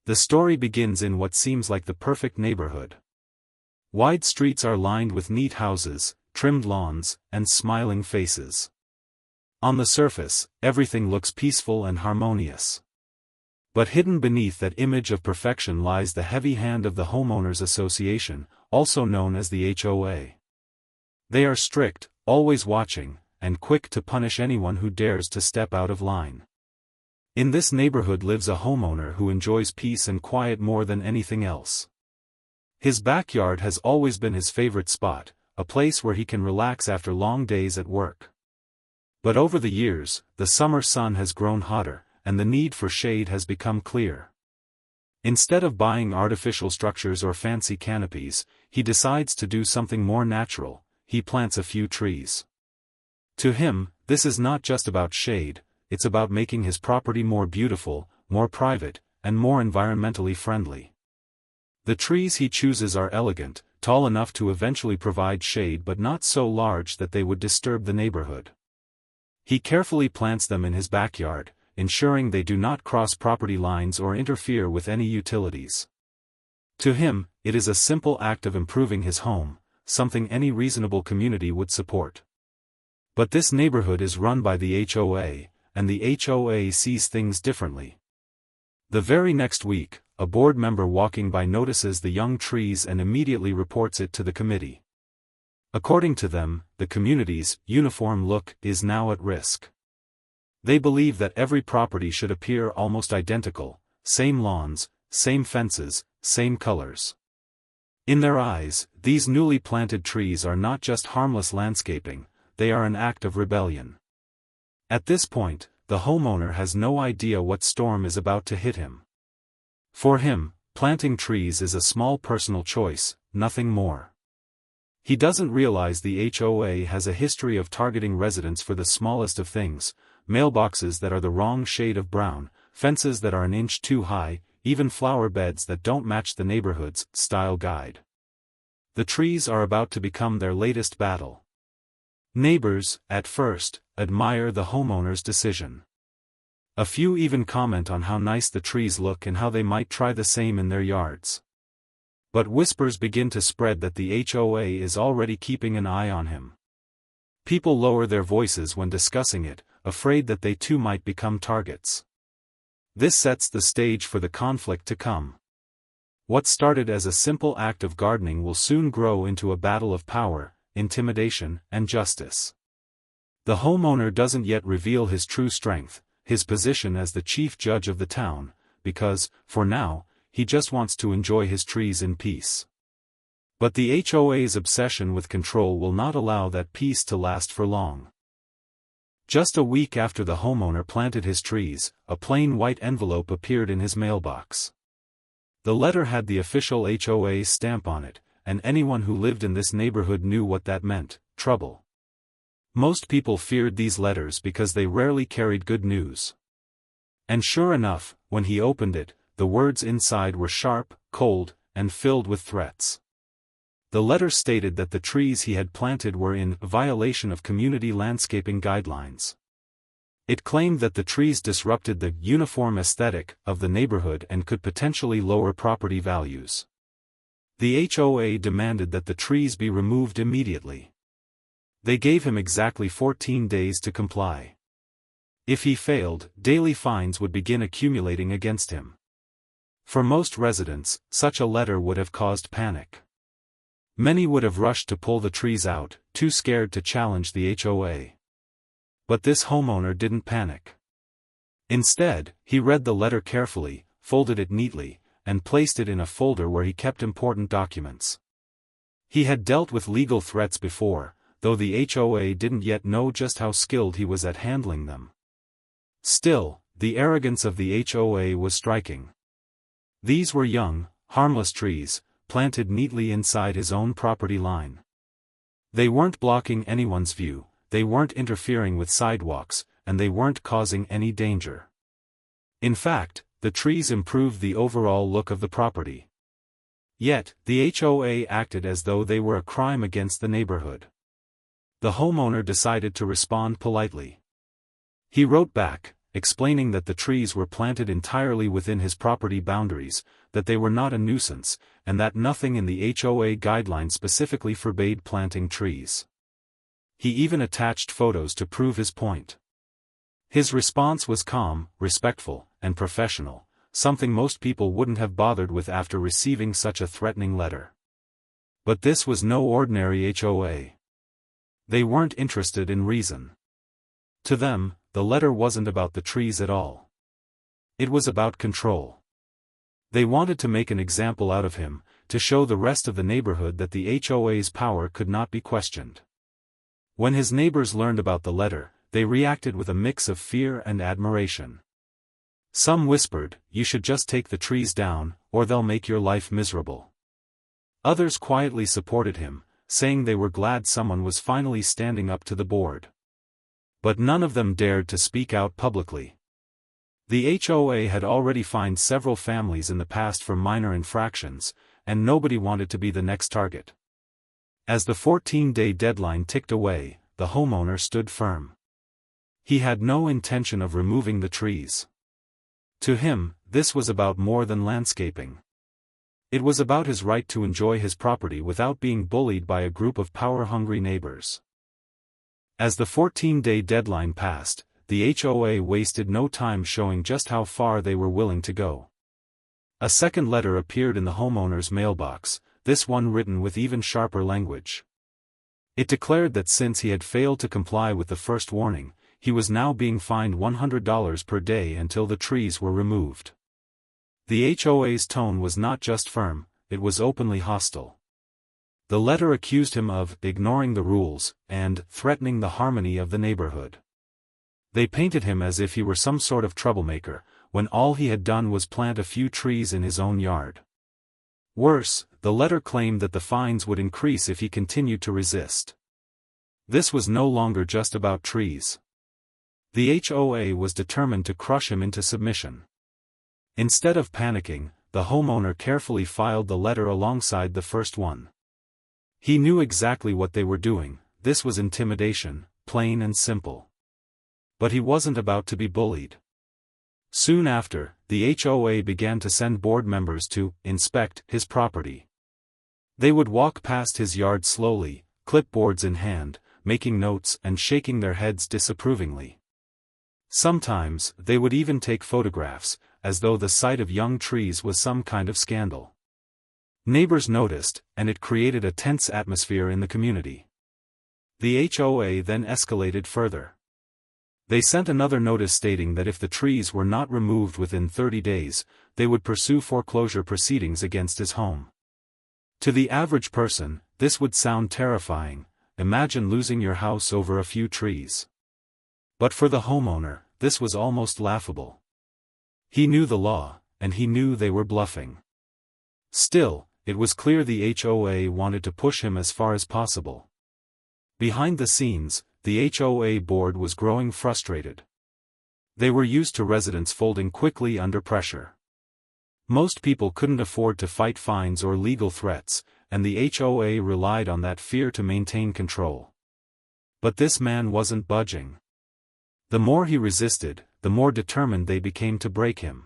The story begins in what seems like the perfect neighborhood. Wide streets are lined with neat houses, trimmed lawns, and smiling faces. On the surface, everything looks peaceful and harmonious. But hidden beneath that image of perfection lies the heavy hand of the Homeowners Association, also known as the HOA. They are strict, always watching, and quick to punish anyone who dares to step out of line. In this neighborhood lives a homeowner who enjoys peace and quiet more than anything else. His backyard has always been his favorite spot, a place where he can relax after long days at work. But over the years, the summer sun has grown hotter, and the need for shade has become clear. Instead of buying artificial structures or fancy canopies, he decides to do something more natural: he plants a few trees. To him, this is not just about shade, it's about making his property more beautiful, more private, and more environmentally friendly. The trees he chooses are elegant, tall enough to eventually provide shade but not so large that they would disturb the neighborhood. He carefully plants them in his backyard, ensuring they do not cross property lines or interfere with any utilities. To him, it is a simple act of improving his home, something any reasonable community would support. But this neighborhood is run by the HOA, and the HOA sees things differently. The very next week, a board member walking by notices the young trees and immediately reports it to the committee. According to them, the community's uniform look is now at risk. They believe that every property should appear almost identical: same lawns, same fences, same colors. In their eyes, these newly planted trees are not just harmless landscaping, they are an act of rebellion. At this point, the homeowner has no idea what storm is about to hit him. For him, planting trees is a small personal choice, nothing more. He doesn't realize the HOA has a history of targeting residents for the smallest of things: mailboxes that are the wrong shade of brown, fences that are an inch too high, even flower beds that don't match the neighborhood's style guide. The trees are about to become their latest battle. Neighbors, at first, admire the homeowner's decision. A few even comment on how nice the trees look and how they might try the same in their yards. But whispers begin to spread that the HOA is already keeping an eye on him. People lower their voices when discussing it, afraid that they too might become targets. This sets the stage for the conflict to come. What started as a simple act of gardening will soon grow into a battle of power, intimidation, and justice. The homeowner doesn't yet reveal his true strength, his position as the chief judge of the town, because, for now, he just wants to enjoy his trees in peace. But the HOA's obsession with control will not allow that peace to last for long. Just a week after the homeowner planted his trees, a plain white envelope appeared in his mailbox. The letter had the official HOA stamp on it, and anyone who lived in this neighborhood knew what that meant: trouble. Most people feared these letters because they rarely carried good news. And sure enough, when he opened it, the words inside were sharp, cold, and filled with threats. The letter stated that the trees he had planted were in violation of community landscaping guidelines. It claimed that the trees disrupted the uniform aesthetic of the neighborhood and could potentially lower property values. The HOA demanded that the trees be removed immediately. They gave him exactly 14 days to comply. If he failed, daily fines would begin accumulating against him. For most residents, such a letter would have caused panic. Many would have rushed to pull the trees out, too scared to challenge the HOA. But this homeowner didn't panic. Instead, he read the letter carefully, folded it neatly, and placed it in a folder where he kept important documents. He had dealt with legal threats before, though the HOA didn't yet know just how skilled he was at handling them. Still, the arrogance of the HOA was striking. These were young, harmless trees, planted neatly inside his own property line. They weren't blocking anyone's view, they weren't interfering with sidewalks, and they weren't causing any danger. In fact, the trees improved the overall look of the property. Yet, the HOA acted as though they were a crime against the neighborhood. The homeowner decided to respond politely. He wrote back, explaining that the trees were planted entirely within his property boundaries, that they were not a nuisance, and that nothing in the HOA guidelines specifically forbade planting trees. He even attached photos to prove his point. His response was calm, respectful, and professional, something most people wouldn't have bothered with after receiving such a threatening letter. But this was no ordinary HOA. They weren't interested in reason. To them, the letter wasn't about the trees at all. It was about control. They wanted to make an example out of him, to show the rest of the neighborhood that the HOA's power could not be questioned. When his neighbors learned about the letter, they reacted with a mix of fear and admiration. Some whispered, "You should just take the trees down, or they'll make your life miserable." Others quietly supported him, saying they were glad someone was finally standing up to the board. But none of them dared to speak out publicly. The HOA had already fined several families in the past for minor infractions, and nobody wanted to be the next target. As the 14-day deadline ticked away, the homeowner stood firm. He had no intention of removing the trees. To him, this was about more than landscaping. It was about his right to enjoy his property without being bullied by a group of power-hungry neighbors. As the 14-day deadline passed, the HOA wasted no time showing just how far they were willing to go. A second letter appeared in the homeowner's mailbox, this one written with even sharper language. It declared that since he had failed to comply with the first warning, he was now being fined $100 per day until the trees were removed. The HOA's tone was not just firm, it was openly hostile. The letter accused him of ignoring the rules and threatening the harmony of the neighborhood. They painted him as if he were some sort of troublemaker, when all he had done was plant a few trees in his own yard. Worse, the letter claimed that the fines would increase if he continued to resist. This was no longer just about trees. The HOA was determined to crush him into submission. Instead of panicking, the homeowner carefully filed the letter alongside the first one. He knew exactly what they were doing, this was intimidation, plain and simple. But he wasn't about to be bullied. Soon after, the HOA began to send board members to inspect his property. They would walk past his yard slowly, clipboards in hand, making notes and shaking their heads disapprovingly. Sometimes, they would even take photographs, as though the sight of young trees was some kind of scandal. Neighbors noticed, and it created a tense atmosphere in the community. The HOA then escalated further. They sent another notice stating that if the trees were not removed within 30 days, they would pursue foreclosure proceedings against his home. To the average person, this would sound terrifying. Imagine losing your house over a few trees. But for the homeowner, this was almost laughable. He knew the law, and he knew they were bluffing. Still, it was clear the HOA wanted to push him as far as possible. Behind the scenes, the HOA board was growing frustrated. They were used to residents folding quickly under pressure. Most people couldn't afford to fight fines or legal threats, and the HOA relied on that fear to maintain control. But this man wasn't budging. The more he resisted, the more determined they became to break him.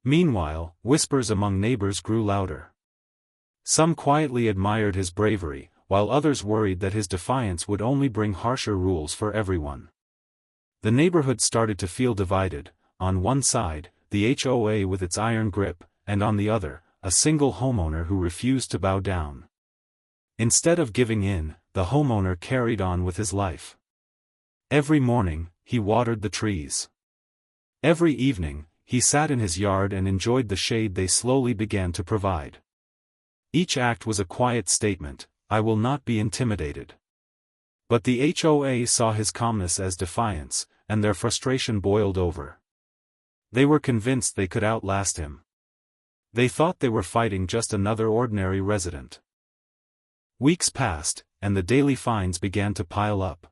Meanwhile, whispers among neighbors grew louder. Some quietly admired his bravery, while others worried that his defiance would only bring harsher rules for everyone. The neighborhood started to feel divided, on one side, the HOA with its iron grip, and on the other, a single homeowner who refused to bow down. Instead of giving in, the homeowner carried on with his life. Every morning, he watered the trees. Every evening, he sat in his yard and enjoyed the shade they slowly began to provide. Each act was a quiet statement, "I will not be intimidated." But the HOA saw his calmness as defiance, and their frustration boiled over. They were convinced they could outlast him. They thought they were fighting just another ordinary resident. Weeks passed, and the daily fines began to pile up.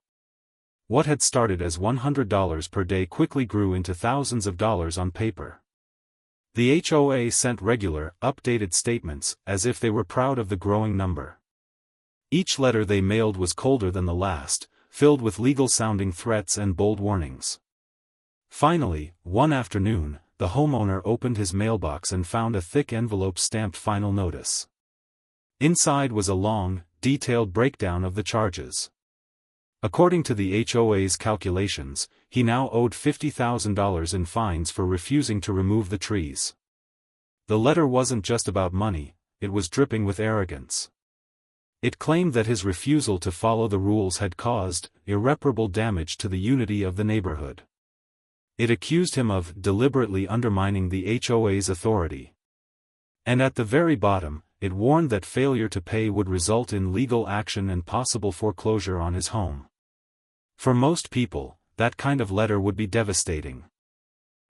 What had started as $100 per day quickly grew into thousands of dollars on paper. The HOA sent regular, updated statements, as if they were proud of the growing number. Each letter they mailed was colder than the last, filled with legal-sounding threats and bold warnings. Finally, one afternoon, the homeowner opened his mailbox and found a thick envelope stamped "Final Notice." Inside was a long, detailed breakdown of the charges. According to the HOA's calculations, he now owed $50,000 in fines for refusing to remove the trees. The letter wasn't just about money, it was dripping with arrogance. It claimed that his refusal to follow the rules had caused irreparable damage to the unity of the neighborhood. It accused him of deliberately undermining the HOA's authority. And at the very bottom, it warned that failure to pay would result in legal action and possible foreclosure on his home. For most people, that kind of letter would be devastating.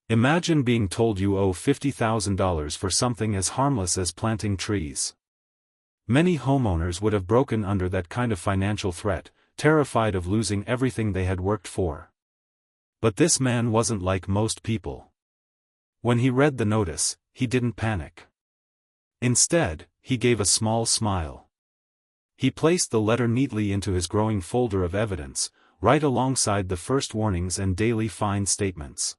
Imagine being told you owe $50,000 for something as harmless as planting trees. Many homeowners would have broken under that kind of financial threat, terrified of losing everything they had worked for. But this man wasn't like most people. When he read the notice, he didn't panic. Instead, he gave a small smile. He placed the letter neatly into his growing folder of evidence, right alongside the first warnings and daily fine statements.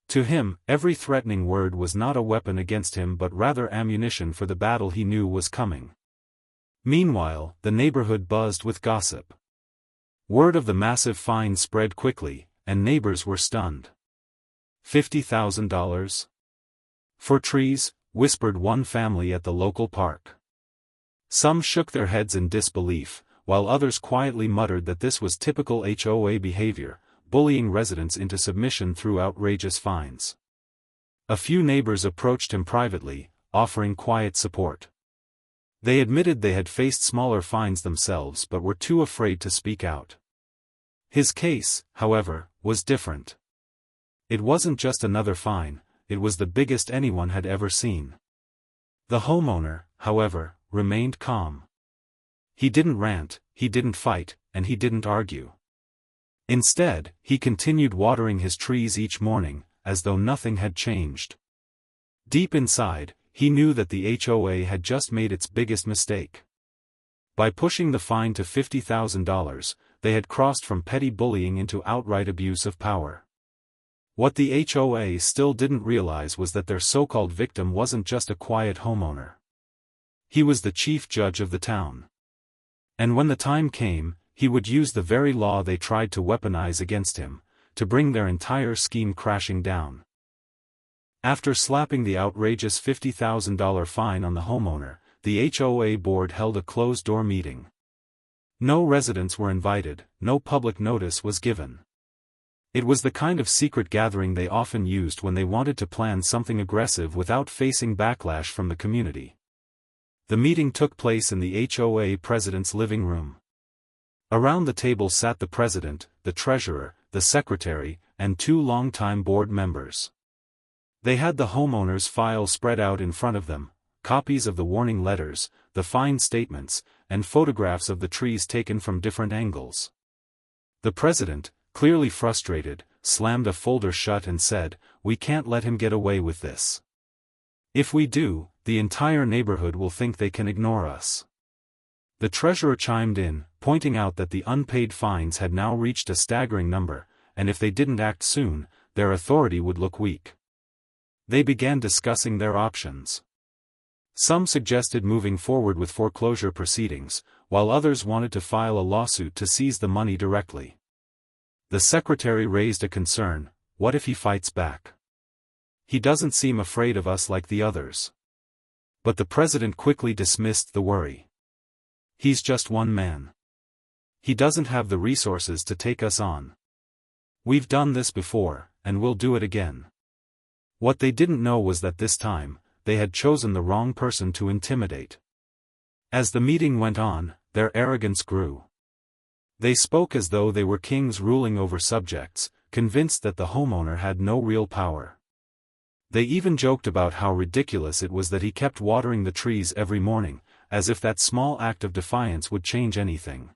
To him, every threatening word was not a weapon against him but rather ammunition for the battle he knew was coming. Meanwhile, the neighborhood buzzed with gossip. Word of the massive fine spread quickly, and neighbors were stunned. $50,000? For trees, whispered one family at the local park. Some shook their heads in disbelief, while others quietly muttered that this was typical HOA behavior, bullying residents into submission through outrageous fines. A few neighbors approached him privately, offering quiet support. They admitted they had faced smaller fines themselves but were too afraid to speak out. His case, however, was different. It wasn't just another fine, it was the biggest anyone had ever seen. The homeowner, however, remained calm. He didn't rant, he didn't fight, and he didn't argue. Instead, he continued watering his trees each morning, as though nothing had changed. Deep inside, he knew that the HOA had just made its biggest mistake. By pushing the fine to $50,000, they had crossed from petty bullying into outright abuse of power. What the HOA still didn't realize was that their so-called victim wasn't just a quiet homeowner. He was the chief judge of the town. And when the time came, he would use the very law they tried to weaponize against him, to bring their entire scheme crashing down. After slapping the outrageous $50,000 fine on the homeowner, the HOA board held a closed-door meeting. No residents were invited, no public notice was given. It was the kind of secret gathering they often used when they wanted to plan something aggressive without facing backlash from the community. The meeting took place in the HOA president's living room. Around the table sat the president, the treasurer, the secretary, and two longtime board members. They had the homeowner's file spread out in front of them, copies of the warning letters, the fine statements, and photographs of the trees taken from different angles. The president, clearly frustrated, slammed a folder shut and said, "We can't let him get away with this. If we do, the entire neighborhood will think they can ignore us." The treasurer chimed in, pointing out that the unpaid fines had now reached a staggering number, and if they didn't act soon, their authority would look weak. They began discussing their options. Some suggested moving forward with foreclosure proceedings, while others wanted to file a lawsuit to seize the money directly. The secretary raised a concern: what if he fights back? He doesn't seem afraid of us like the others. But the president quickly dismissed the worry. He's just one man. He doesn't have the resources to take us on. We've done this before, and we'll do it again. What they didn't know was that this time, they had chosen the wrong person to intimidate. As the meeting went on, their arrogance grew. They spoke as though they were kings ruling over subjects, convinced that the homeowner had no real power. They even joked about how ridiculous it was that he kept watering the trees every morning, as if that small act of defiance would change anything.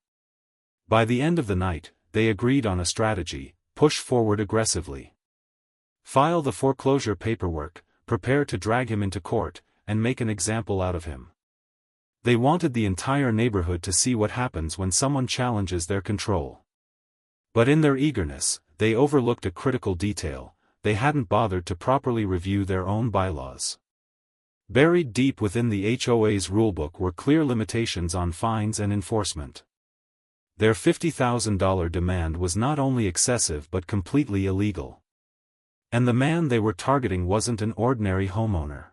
By the end of the night, they agreed on a strategy: push forward aggressively. File the foreclosure paperwork, prepare to drag him into court, and make an example out of him. They wanted the entire neighborhood to see what happens when someone challenges their control. But in their eagerness, they overlooked a critical detail: they hadn't bothered to properly review their own bylaws. Buried deep within the HOA's rulebook were clear limitations on fines and enforcement. Their $50,000 demand was not only excessive but completely illegal. And the man they were targeting wasn't an ordinary homeowner.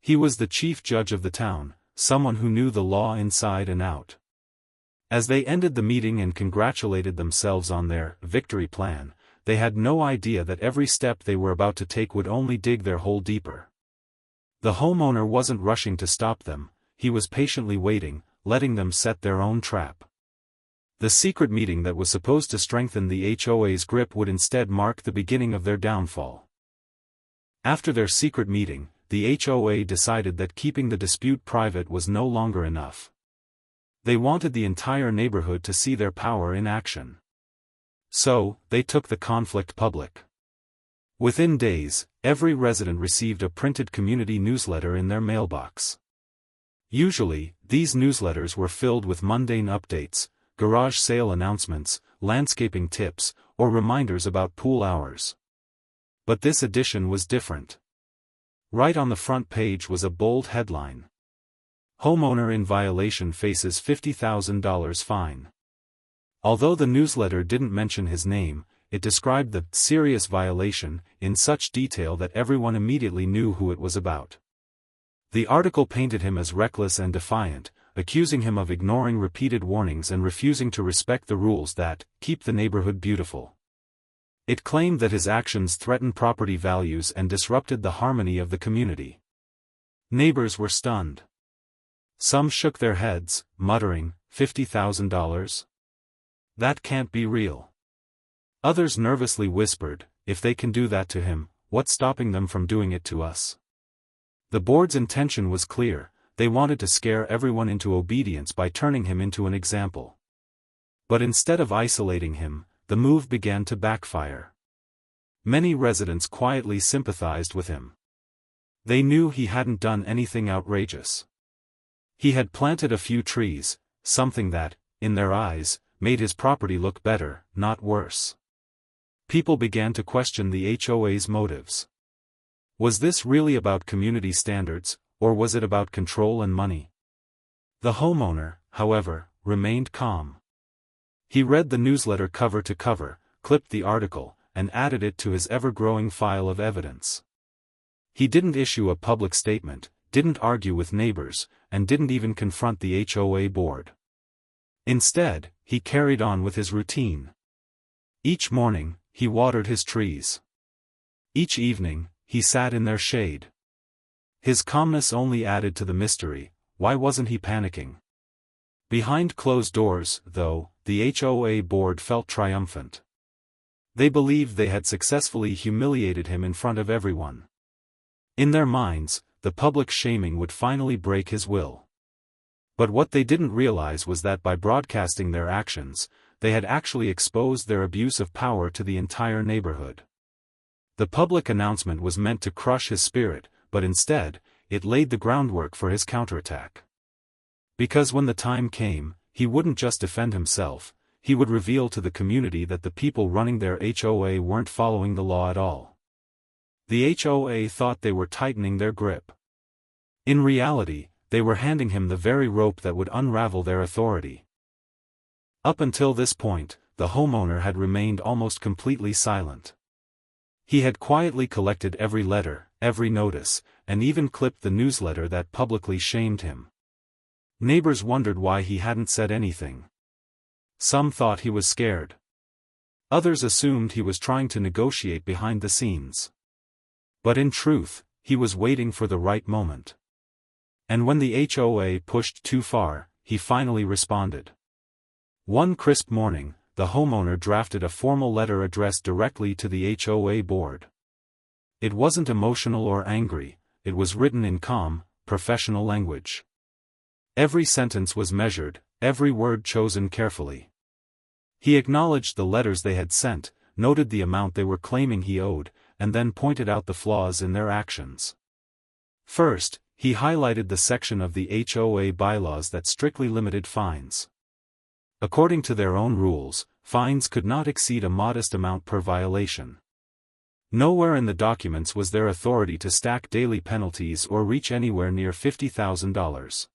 He was the chief judge of the town, someone who knew the law inside and out. As they ended the meeting and congratulated themselves on their victory plan, they had no idea that every step they were about to take would only dig their hole deeper. The homeowner wasn't rushing to stop them, he was patiently waiting, letting them set their own trap. The secret meeting that was supposed to strengthen the HOA's grip would instead mark the beginning of their downfall. After their secret meeting, the HOA decided that keeping the dispute private was no longer enough. They wanted the entire neighborhood to see their power in action. So, they took the conflict public. Within days, every resident received a printed community newsletter in their mailbox. Usually, these newsletters were filled with mundane updates, garage sale announcements, landscaping tips, or reminders about pool hours. But this edition was different. Right on the front page was a bold headline: "Homeowner in violation faces $50,000 fine." Although the newsletter didn't mention his name, it described the serious violation in such detail that everyone immediately knew who it was about. The article painted him as reckless and defiant, accusing him of ignoring repeated warnings and refusing to respect the rules that keep the neighborhood beautiful. It claimed that his actions threatened property values and disrupted the harmony of the community. Neighbors were stunned. Some shook their heads, muttering, $50,000? That can't be real. Others nervously whispered, if they can do that to him, what's stopping them from doing it to us? The board's intention was clear: they wanted to scare everyone into obedience by turning him into an example. But instead of isolating him, the move began to backfire. Many residents quietly sympathized with him. They knew he hadn't done anything outrageous. He had planted a few trees, something that, in their eyes, made his property look better, not worse. People began to question the HOA's motives. Was this really about community standards, or was it about control and money? The homeowner, however, remained calm. He read the newsletter cover to cover, clipped the article, and added it to his ever-growing file of evidence. He didn't issue a public statement, didn't argue with neighbors, and didn't even confront the HOA board. Instead, he carried on with his routine. Each morning, he watered his trees. Each evening, he sat in their shade. His calmness only added to the mystery: why wasn't he panicking? Behind closed doors, though, the HOA board felt triumphant. They believed they had successfully humiliated him in front of everyone. In their minds, the public shaming would finally break his will. But what they didn't realize was that by broadcasting their actions, they had actually exposed their abuse of power to the entire neighborhood. The public announcement was meant to crush his spirit, but instead, it laid the groundwork for his counterattack. Because when the time came, he wouldn't just defend himself, he would reveal to the community that the people running their HOA weren't following the law at all. The HOA thought they were tightening their grip. In reality, they were handing him the very rope that would unravel their authority. Up until this point, the homeowner had remained almost completely silent. He had quietly collected every letter, every notice, and even clipped the newsletter that publicly shamed him. Neighbors wondered why he hadn't said anything. Some thought he was scared. Others assumed he was trying to negotiate behind the scenes. But in truth, he was waiting for the right moment. And when the HOA pushed too far, he finally responded. One crisp morning, the homeowner drafted a formal letter addressed directly to the HOA board. It wasn't emotional or angry, it was written in calm, professional language. Every sentence was measured, every word chosen carefully. He acknowledged the letters they had sent, noted the amount they were claiming he owed, and then pointed out the flaws in their actions. First, he highlighted the section of the HOA bylaws that strictly limited fines. According to their own rules, fines could not exceed a modest amount per violation. Nowhere in the documents was there authority to stack daily penalties or reach anywhere near $50,000.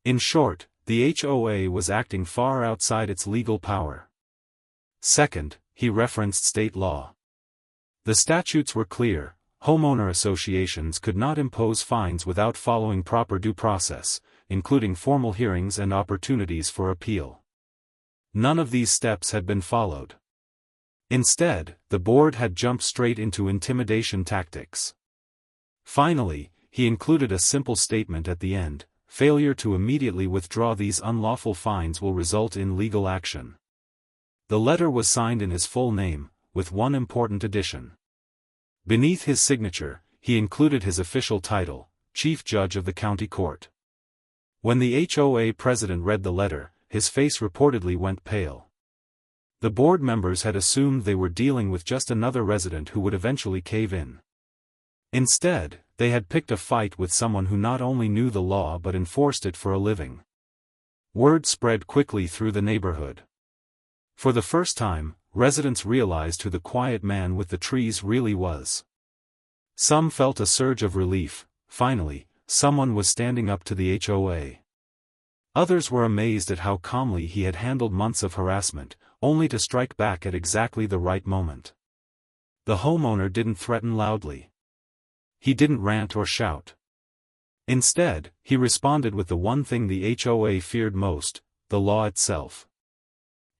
In short, the HOA was acting far outside its legal power. Second, he referenced state law. The statutes were clear: homeowner associations could not impose fines without following proper due process, including formal hearings and opportunities for appeal. None of these steps had been followed. Instead, the board had jumped straight into intimidation tactics. Finally, he included a simple statement at the end: failure to immediately withdraw these unlawful fines will result in legal action. The letter was signed in his full name, with one important addition. Beneath his signature, he included his official title, Chief Judge of the County Court. When the HOA president read the letter, his face reportedly went pale. The board members had assumed they were dealing with just another resident who would eventually cave in. Instead, they had picked a fight with someone who not only knew the law but enforced it for a living. Word spread quickly through the neighborhood. For the first time, residents realized who the quiet man with the trees really was. Some felt a surge of relief: finally, someone was standing up to the HOA. Others were amazed at how calmly he had handled months of harassment, only to strike back at exactly the right moment. The homeowner didn't threaten loudly. He didn't rant or shout. Instead, he responded with the one thing the HOA feared most: the law itself.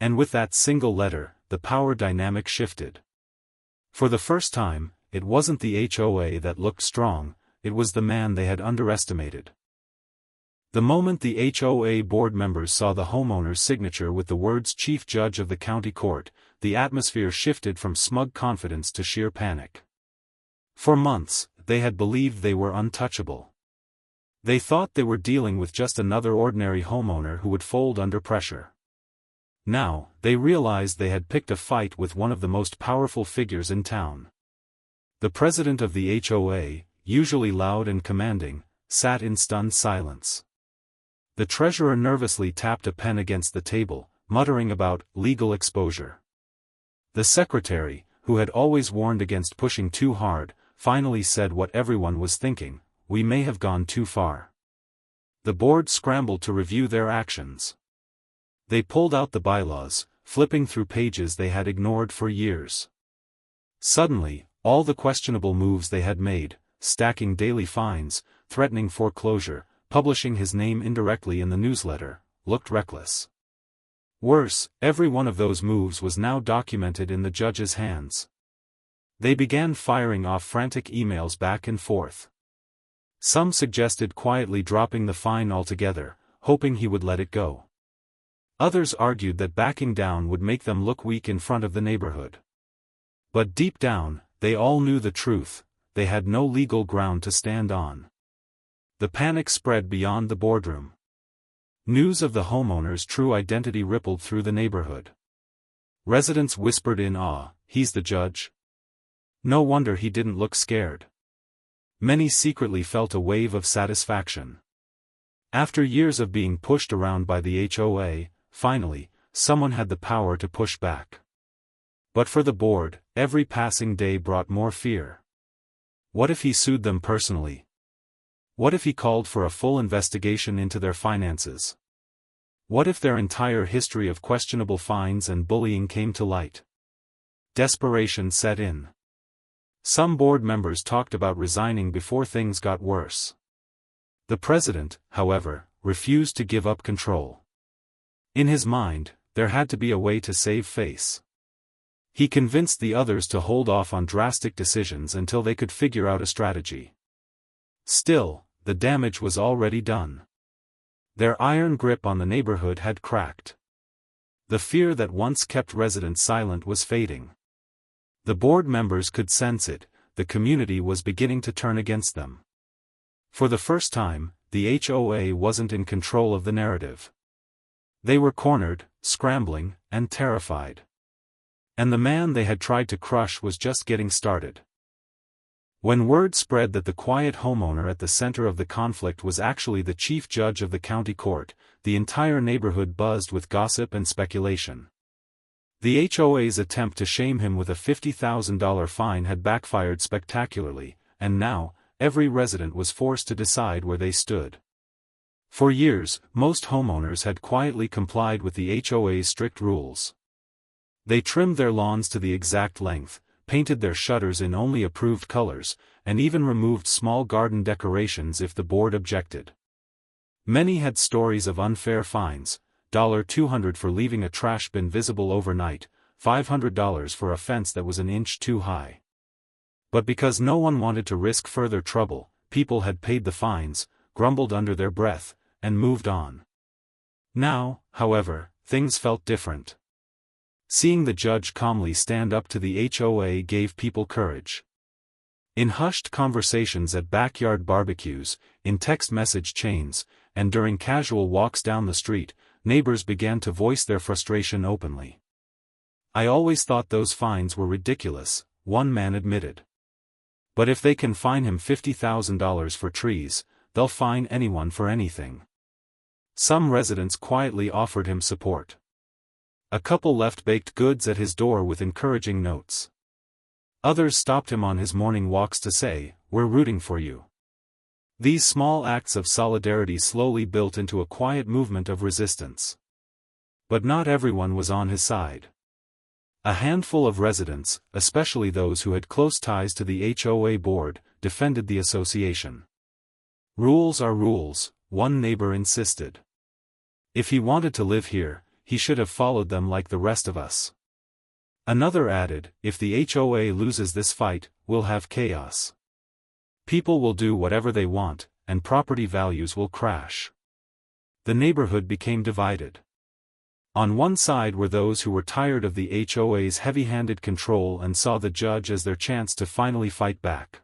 And with that single letter, the power dynamic shifted. For the first time, it wasn't the HOA that looked strong, it was the man they had underestimated. The moment the HOA board members saw the homeowner's signature with the words Chief Judge of the County Court, the atmosphere shifted from smug confidence to sheer panic. For months, they had believed they were untouchable. They thought they were dealing with just another ordinary homeowner who would fold under pressure. Now, they realized they had picked a fight with one of the most powerful figures in town. The president of the HOA, usually loud and commanding, sat in stunned silence. The treasurer nervously tapped a pen against the table, muttering about legal exposure. The secretary, who had always warned against pushing too hard, finally said what everyone was thinking: we may have gone too far. The board scrambled to review their actions. They pulled out the bylaws, flipping through pages they had ignored for years. Suddenly, all the questionable moves they had made, stacking daily fines, threatening foreclosure, publishing his name indirectly in the newsletter, looked reckless. Worse, every one of those moves was now documented in the judge's hands. They began firing off frantic emails back and forth. Some suggested quietly dropping the fine altogether, hoping he would let it go. Others argued that backing down would make them look weak in front of the neighborhood. But deep down, they all knew the truth: they had no legal ground to stand on. The panic spread beyond the boardroom. News of the homeowner's true identity rippled through the neighborhood. Residents whispered in awe, "He's the judge?" No wonder he didn't look scared. Many secretly felt a wave of satisfaction. After years of being pushed around by the HOA, finally, someone had the power to push back. But for the board, every passing day brought more fear. What if he sued them personally? What if he called for a full investigation into their finances? What if their entire history of questionable fines and bullying came to light? Desperation set in. Some board members talked about resigning before things got worse. The president, however, refused to give up control. In his mind, there had to be a way to save face. He convinced the others to hold off on drastic decisions until they could figure out a strategy. Still, the damage was already done. Their iron grip on the neighborhood had cracked. The fear that once kept residents silent was fading. The board members could sense it: the community was beginning to turn against them. For the first time, the HOA wasn't in control of the narrative. They were cornered, scrambling, and terrified. And the man they had tried to crush was just getting started. When word spread that the quiet homeowner at the center of the conflict was actually the chief judge of the county court, the entire neighborhood buzzed with gossip and speculation. The HOA's attempt to shame him with a $50,000 fine had backfired spectacularly, and now, every resident was forced to decide where they stood. For years, most homeowners had quietly complied with the HOA's strict rules. They trimmed their lawns to the exact length, painted their shutters in only approved colors, and even removed small garden decorations if the board objected. Many had stories of unfair fines: $200 for leaving a trash bin visible overnight, $500 for a fence that was an inch too high. But because no one wanted to risk further trouble, people had paid the fines, grumbled under their breath, and moved on. Now, however, things felt different. Seeing the judge calmly stand up to the HOA gave people courage. In hushed conversations at backyard barbecues, in text message chains, and during casual walks down the street, neighbors began to voice their frustration openly. "I always thought those fines were ridiculous," one man admitted. "But if they can fine him $50,000 for trees, they'll fine anyone for anything." Some residents quietly offered him support. A couple left baked goods at his door with encouraging notes. Others stopped him on his morning walks to say, "We're rooting for you." These small acts of solidarity slowly built into a quiet movement of resistance. But not everyone was on his side. A handful of residents, especially those who had close ties to the HOA board, defended the association. "Rules are rules," one neighbor insisted. "If he wanted to live here, he should have followed them like the rest of us." Another added, "If the HOA loses this fight, we'll have chaos. People will do whatever they want, and property values will crash." The neighborhood became divided. On one side were those who were tired of the HOA's heavy-handed control and saw the judge as their chance to finally fight back.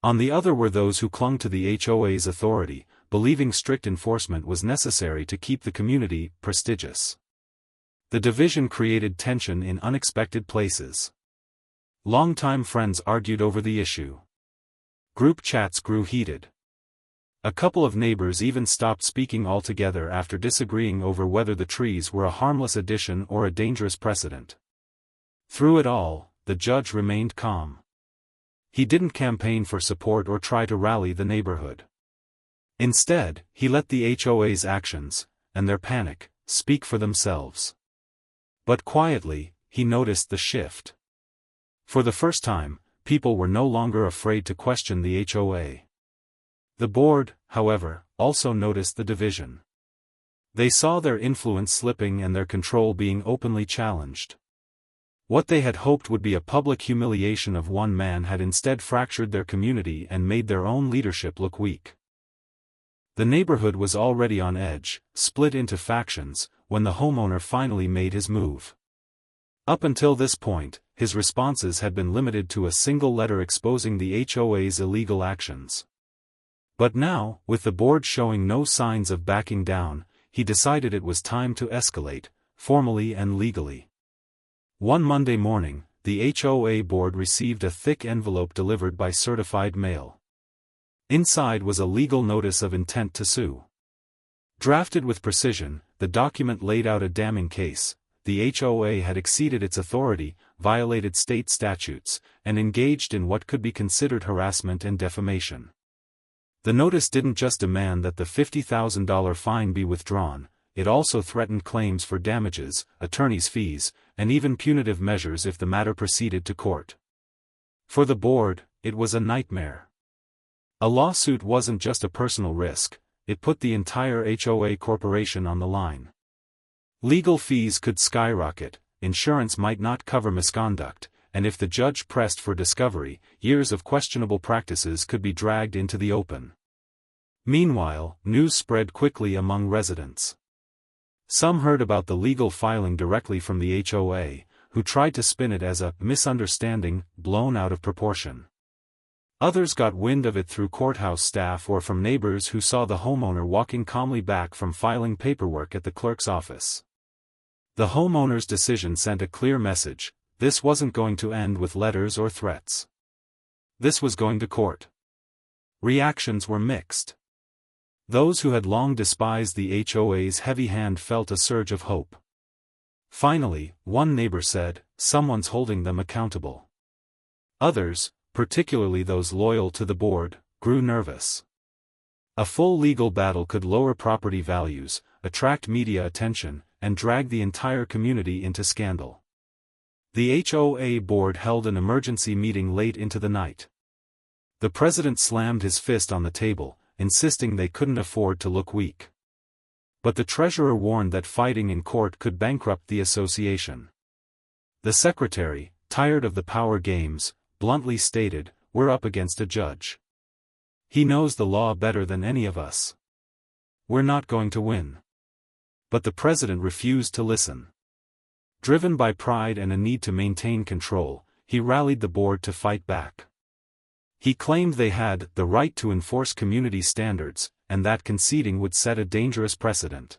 On the other were those who clung to the HOA's authority, believing strict enforcement was necessary to keep the community prestigious. The division created tension in unexpected places. Longtime friends argued over the issue. Group chats grew heated. A couple of neighbors even stopped speaking altogether after disagreeing over whether the trees were a harmless addition or a dangerous precedent. Through it all, the judge remained calm. He didn't campaign for support or try to rally the neighborhood. Instead, he let the HOA's actions, and their panic, speak for themselves. But quietly, he noticed the shift. For the first time, people were no longer afraid to question the HOA. The board, however, also noticed the division. They saw their influence slipping and their control being openly challenged. What they had hoped would be a public humiliation of one man had instead fractured their community and made their own leadership look weak. The neighborhood was already on edge, split into factions, when the homeowner finally made his move. Up until this point, his responses had been limited to a single letter exposing the HOA's illegal actions. But now, with the board showing no signs of backing down, he decided it was time to escalate, formally and legally. One Monday morning, the HOA board received a thick envelope delivered by certified mail. Inside was a legal notice of intent to sue. Drafted with precision, the document laid out a damning case. The HOA had exceeded its authority, violated state statutes, and engaged in what could be considered harassment and defamation. The notice didn't just demand that the $50,000 fine be withdrawn, it also threatened claims for damages, attorney's fees, and even punitive measures if the matter proceeded to court. For the board, it was a nightmare. A lawsuit wasn't just a personal risk, it put the entire HOA corporation on the line. Legal fees could skyrocket, insurance might not cover misconduct, and if the judge pressed for discovery, years of questionable practices could be dragged into the open. Meanwhile, news spread quickly among residents. Some heard about the legal filing directly from the HOA, who tried to spin it as a misunderstanding, blown out of proportion. Others got wind of it through courthouse staff or from neighbors who saw the homeowner walking calmly back from filing paperwork at the clerk's office. The homeowner's decision sent a clear message: this wasn't going to end with letters or threats. This was going to court. Reactions were mixed. Those who had long despised the HOA's heavy hand felt a surge of hope. Finally, one neighbor said, "Someone's holding them accountable." Others, particularly those loyal to the board, grew nervous. A full legal battle could lower property values, attract media attention, and drag the entire community into scandal. The HOA board held an emergency meeting late into the night. The president slammed his fist on the table, insisting they couldn't afford to look weak. But the treasurer warned that fighting in court could bankrupt the association. The secretary, tired of the power games, bluntly stated, "We're up against a judge. He knows the law better than any of us. We're not going to win." But the president refused to listen. Driven by pride and a need to maintain control, he rallied the board to fight back. He claimed they had the right to enforce community standards, and that conceding would set a dangerous precedent.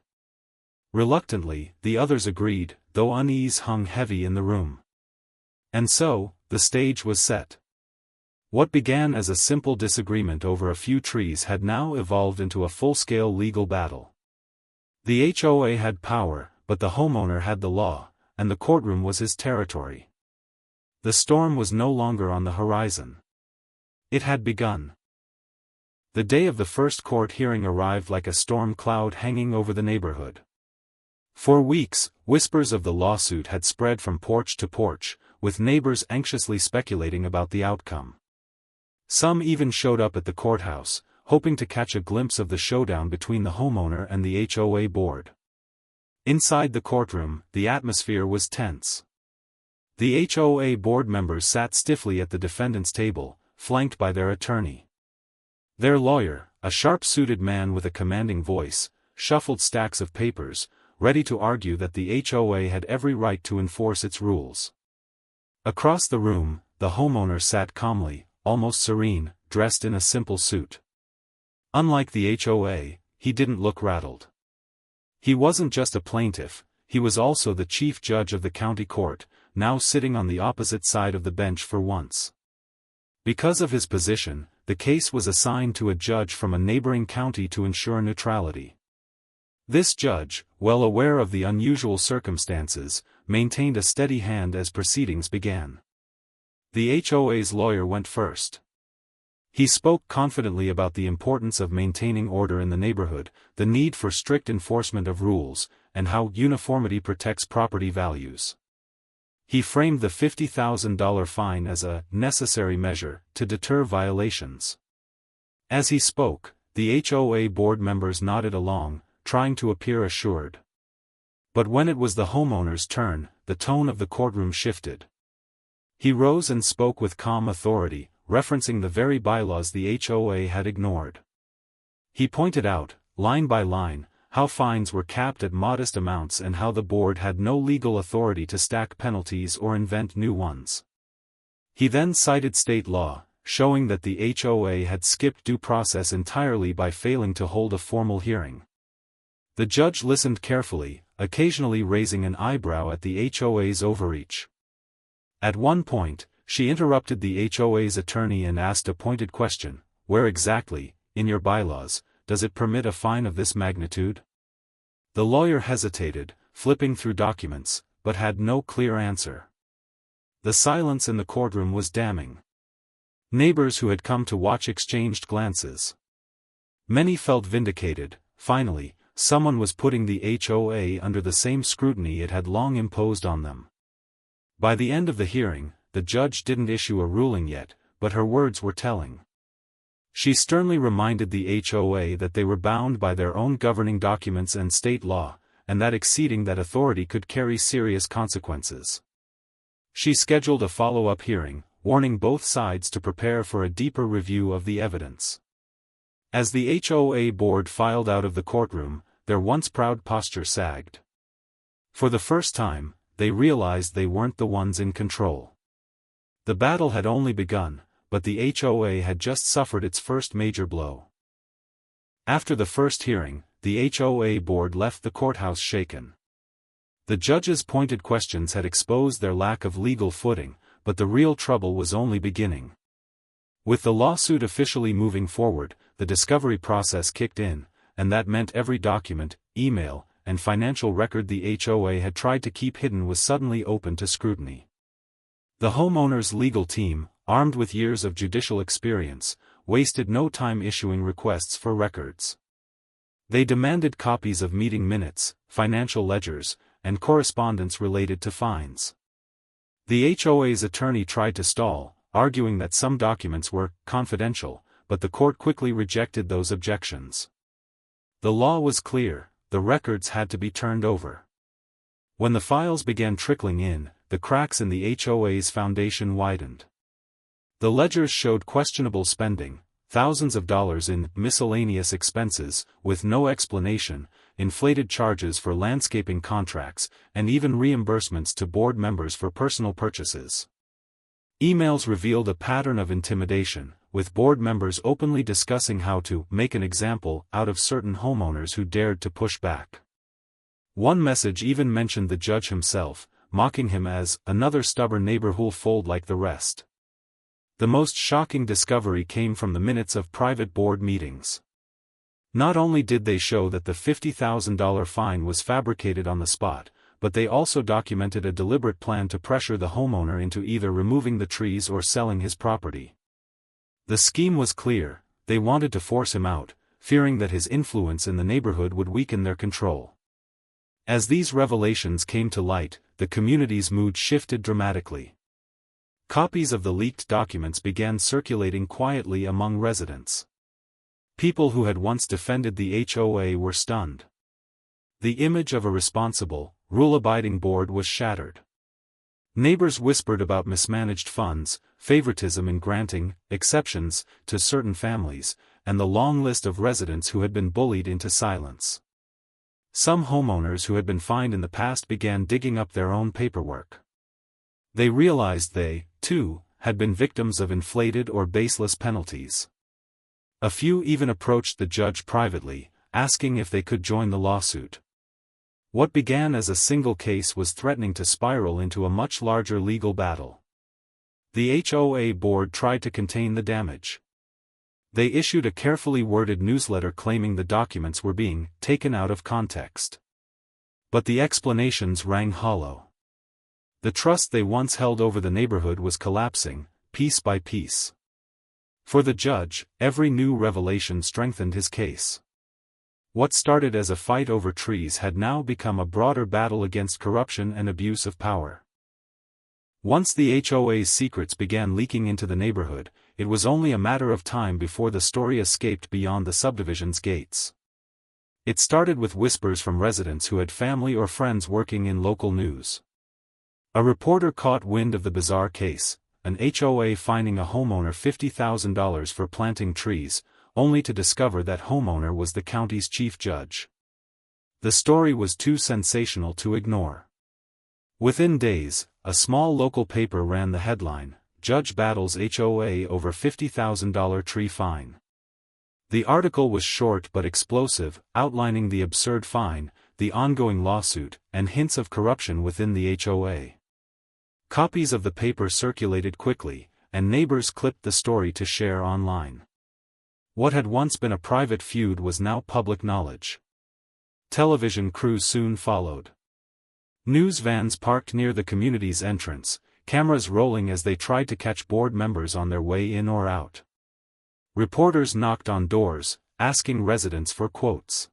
Reluctantly, the others agreed, though unease hung heavy in the room. And so, the stage was set. What began as a simple disagreement over a few trees had now evolved into a full-scale legal battle. The HOA had power, but the homeowner had the law, and the courtroom was his territory. The storm was no longer on the horizon. It had begun. The day of the first court hearing arrived like a storm cloud hanging over the neighborhood. For weeks, whispers of the lawsuit had spread from porch to porch, with neighbors anxiously speculating about the outcome. Some even showed up at the courthouse, hoping to catch a glimpse of the showdown between the homeowner and the HOA board. Inside the courtroom, the atmosphere was tense. The HOA board members sat stiffly at the defendant's table, flanked by their attorney. Their lawyer, a sharp-suited man with a commanding voice, shuffled stacks of papers, ready to argue that the HOA had every right to enforce its rules. Across the room, the homeowner sat calmly, almost serene, dressed in a simple suit. Unlike the HOA, he didn't look rattled. He wasn't just a plaintiff, he was also the chief judge of the county court, now sitting on the opposite side of the bench for once. Because of his position, the case was assigned to a judge from a neighboring county to ensure neutrality. This judge, well aware of the unusual circumstances, maintained a steady hand as proceedings began. The HOA's lawyer went first. He spoke confidently about the importance of maintaining order in the neighborhood, the need for strict enforcement of rules, and how uniformity protects property values. He framed the $50,000 fine as a necessary measure to deter violations. As he spoke, the HOA board members nodded along, trying to appear assured. But when it was the homeowner's turn, the tone of the courtroom shifted. He rose and spoke with calm authority, referencing the very bylaws the HOA had ignored. He pointed out, line by line, how fines were capped at modest amounts and how the board had no legal authority to stack penalties or invent new ones. He then cited state law, showing that the HOA had skipped due process entirely by failing to hold a formal hearing. The judge listened carefully, occasionally raising an eyebrow at the HOA's overreach. At one point, she interrupted the HOA's attorney and asked a pointed question, "Where exactly, in your bylaws, does it permit a fine of this magnitude?" The lawyer hesitated, flipping through documents, but had no clear answer. The silence in the courtroom was damning. Neighbors who had come to watch exchanged glances. Many felt vindicated. Finally, someone was putting the HOA under the same scrutiny it had long imposed on them. By the end of the hearing, the judge didn't issue a ruling yet, but her words were telling. She sternly reminded the HOA that they were bound by their own governing documents and state law, and that exceeding that authority could carry serious consequences. She scheduled a follow-up hearing, warning both sides to prepare for a deeper review of the evidence. As the HOA board filed out of the courtroom, their once proud posture sagged. For the first time, they realized they weren't the ones in control. The battle had only begun, but the HOA had just suffered its first major blow. After the first hearing, the HOA board left the courthouse shaken. The judge's pointed questions had exposed their lack of legal footing, but the real trouble was only beginning. With the lawsuit officially moving forward, the discovery process kicked in, and that meant every document, email, and financial record the HOA had tried to keep hidden was suddenly open to scrutiny. The homeowner's legal team, armed with years of judicial experience, wasted no time issuing requests for records. They demanded copies of meeting minutes, financial ledgers, and correspondence related to fines. The HOA's attorney tried to stall, arguing that some documents were confidential, but the court quickly rejected those objections. The law was clear: the records had to be turned over. When the files began trickling in, the cracks in the HOA's foundation widened. The ledgers showed questionable spending, thousands of dollars in miscellaneous expenses, with no explanation, inflated charges for landscaping contracts, and even reimbursements to board members for personal purchases. Emails revealed a pattern of intimidation, with board members openly discussing how to make an example out of certain homeowners who dared to push back. One message even mentioned the judge himself, mocking him as another stubborn neighbor who'll fold like the rest. The most shocking discovery came from the minutes of private board meetings. Not only did they show that the $50,000 fine was fabricated on the spot, but they also documented a deliberate plan to pressure the homeowner into either removing the trees or selling his property. The scheme was clear: they wanted to force him out, fearing that his influence in the neighborhood would weaken their control. As these revelations came to light, the community's mood shifted dramatically. Copies of the leaked documents began circulating quietly among residents. People who had once defended the HOA were stunned. The image of a responsible, rule-abiding board was shattered. Neighbors whispered about mismanaged funds, favoritism in granting exceptions to certain families, and the long list of residents who had been bullied into silence. Some homeowners who had been fined in the past began digging up their own paperwork. They realized they, too, had been victims of inflated or baseless penalties. A few even approached the judge privately, asking if they could join the lawsuit. What began as a single case was threatening to spiral into a much larger legal battle. The HOA board tried to contain the damage. They issued a carefully worded newsletter claiming the documents were being taken out of context. But the explanations rang hollow. The trust they once held over the neighborhood was collapsing, piece by piece. For the judge, every new revelation strengthened his case. What started as a fight over trees had now become a broader battle against corruption and abuse of power. Once the HOA's secrets began leaking into the neighborhood, it was only a matter of time before the story escaped beyond the subdivision's gates. It started with whispers from residents who had family or friends working in local news. A reporter caught wind of the bizarre case, an HOA fining a homeowner $50,000 for planting trees, only to discover that homeowner was the county's chief judge. The story was too sensational to ignore. Within days, a small local paper ran the headline, "Judge Battles HOA Over $50,000 Tree Fine." The article was short but explosive, outlining the absurd fine, the ongoing lawsuit, and hints of corruption within the HOA. Copies of the paper circulated quickly, and neighbors clipped the story to share online. What had once been a private feud was now public knowledge. Television crews soon followed. News vans parked near the community's entrance, cameras rolling as they tried to catch board members on their way in or out. Reporters knocked on doors, asking residents for quotes.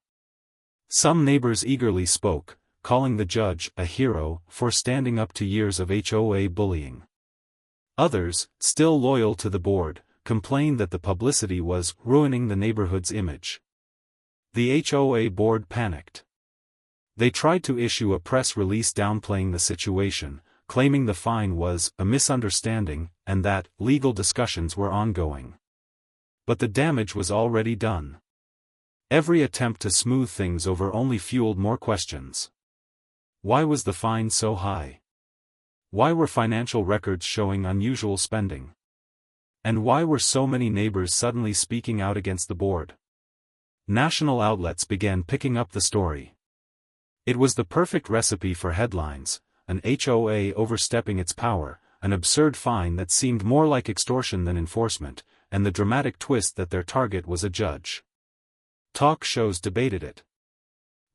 Some neighbors eagerly spoke, calling the judge a hero for standing up to years of HOA bullying. Others, still loyal to the board, complained that the publicity was ruining the neighborhood's image. The HOA board panicked. They tried to issue a press release downplaying the situation, claiming the fine was a misunderstanding and that legal discussions were ongoing. But the damage was already done. Every attempt to smooth things over only fueled more questions. Why was the fine so high? Why were financial records showing unusual spending? And why were so many neighbors suddenly speaking out against the board? National outlets began picking up the story. It was the perfect recipe for headlines: an HOA overstepping its power, an absurd fine that seemed more like extortion than enforcement, and the dramatic twist that their target was a judge. Talk shows debated it.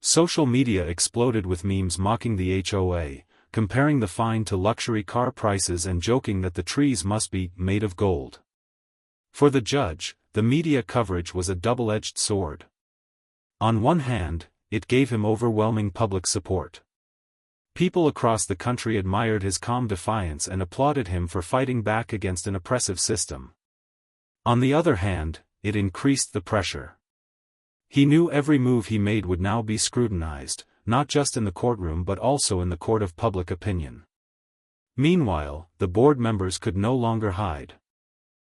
Social media exploded with memes mocking the HOA, comparing the fine to luxury car prices and joking that the trees must be made of gold. For the judge, the media coverage was a double-edged sword. On one hand, it gave him overwhelming public support. People across the country admired his calm defiance and applauded him for fighting back against an oppressive system. On the other hand, it increased the pressure. He knew every move he made would now be scrutinized, not just in the courtroom but also in the court of public opinion. Meanwhile, the board members could no longer hide.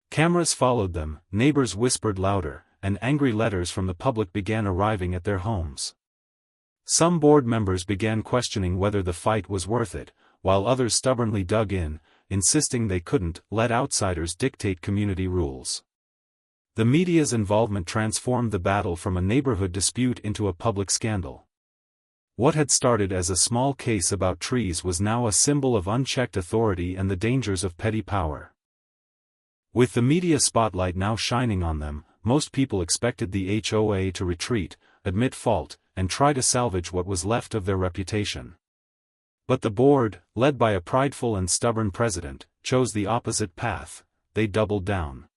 Cameras followed them, neighbors whispered louder, and angry letters from the public began arriving at their homes. Some board members began questioning whether the fight was worth it, while others stubbornly dug in, insisting they couldn't let outsiders dictate community rules. The media's involvement transformed the battle from a neighborhood dispute into a public scandal. What had started as a small case about trees was now a symbol of unchecked authority and the dangers of petty power. With the media spotlight now shining on them, most people expected the HOA to retreat, admit fault, and try to salvage what was left of their reputation. But the board, led by a prideful and stubborn president, chose the opposite path. They doubled down.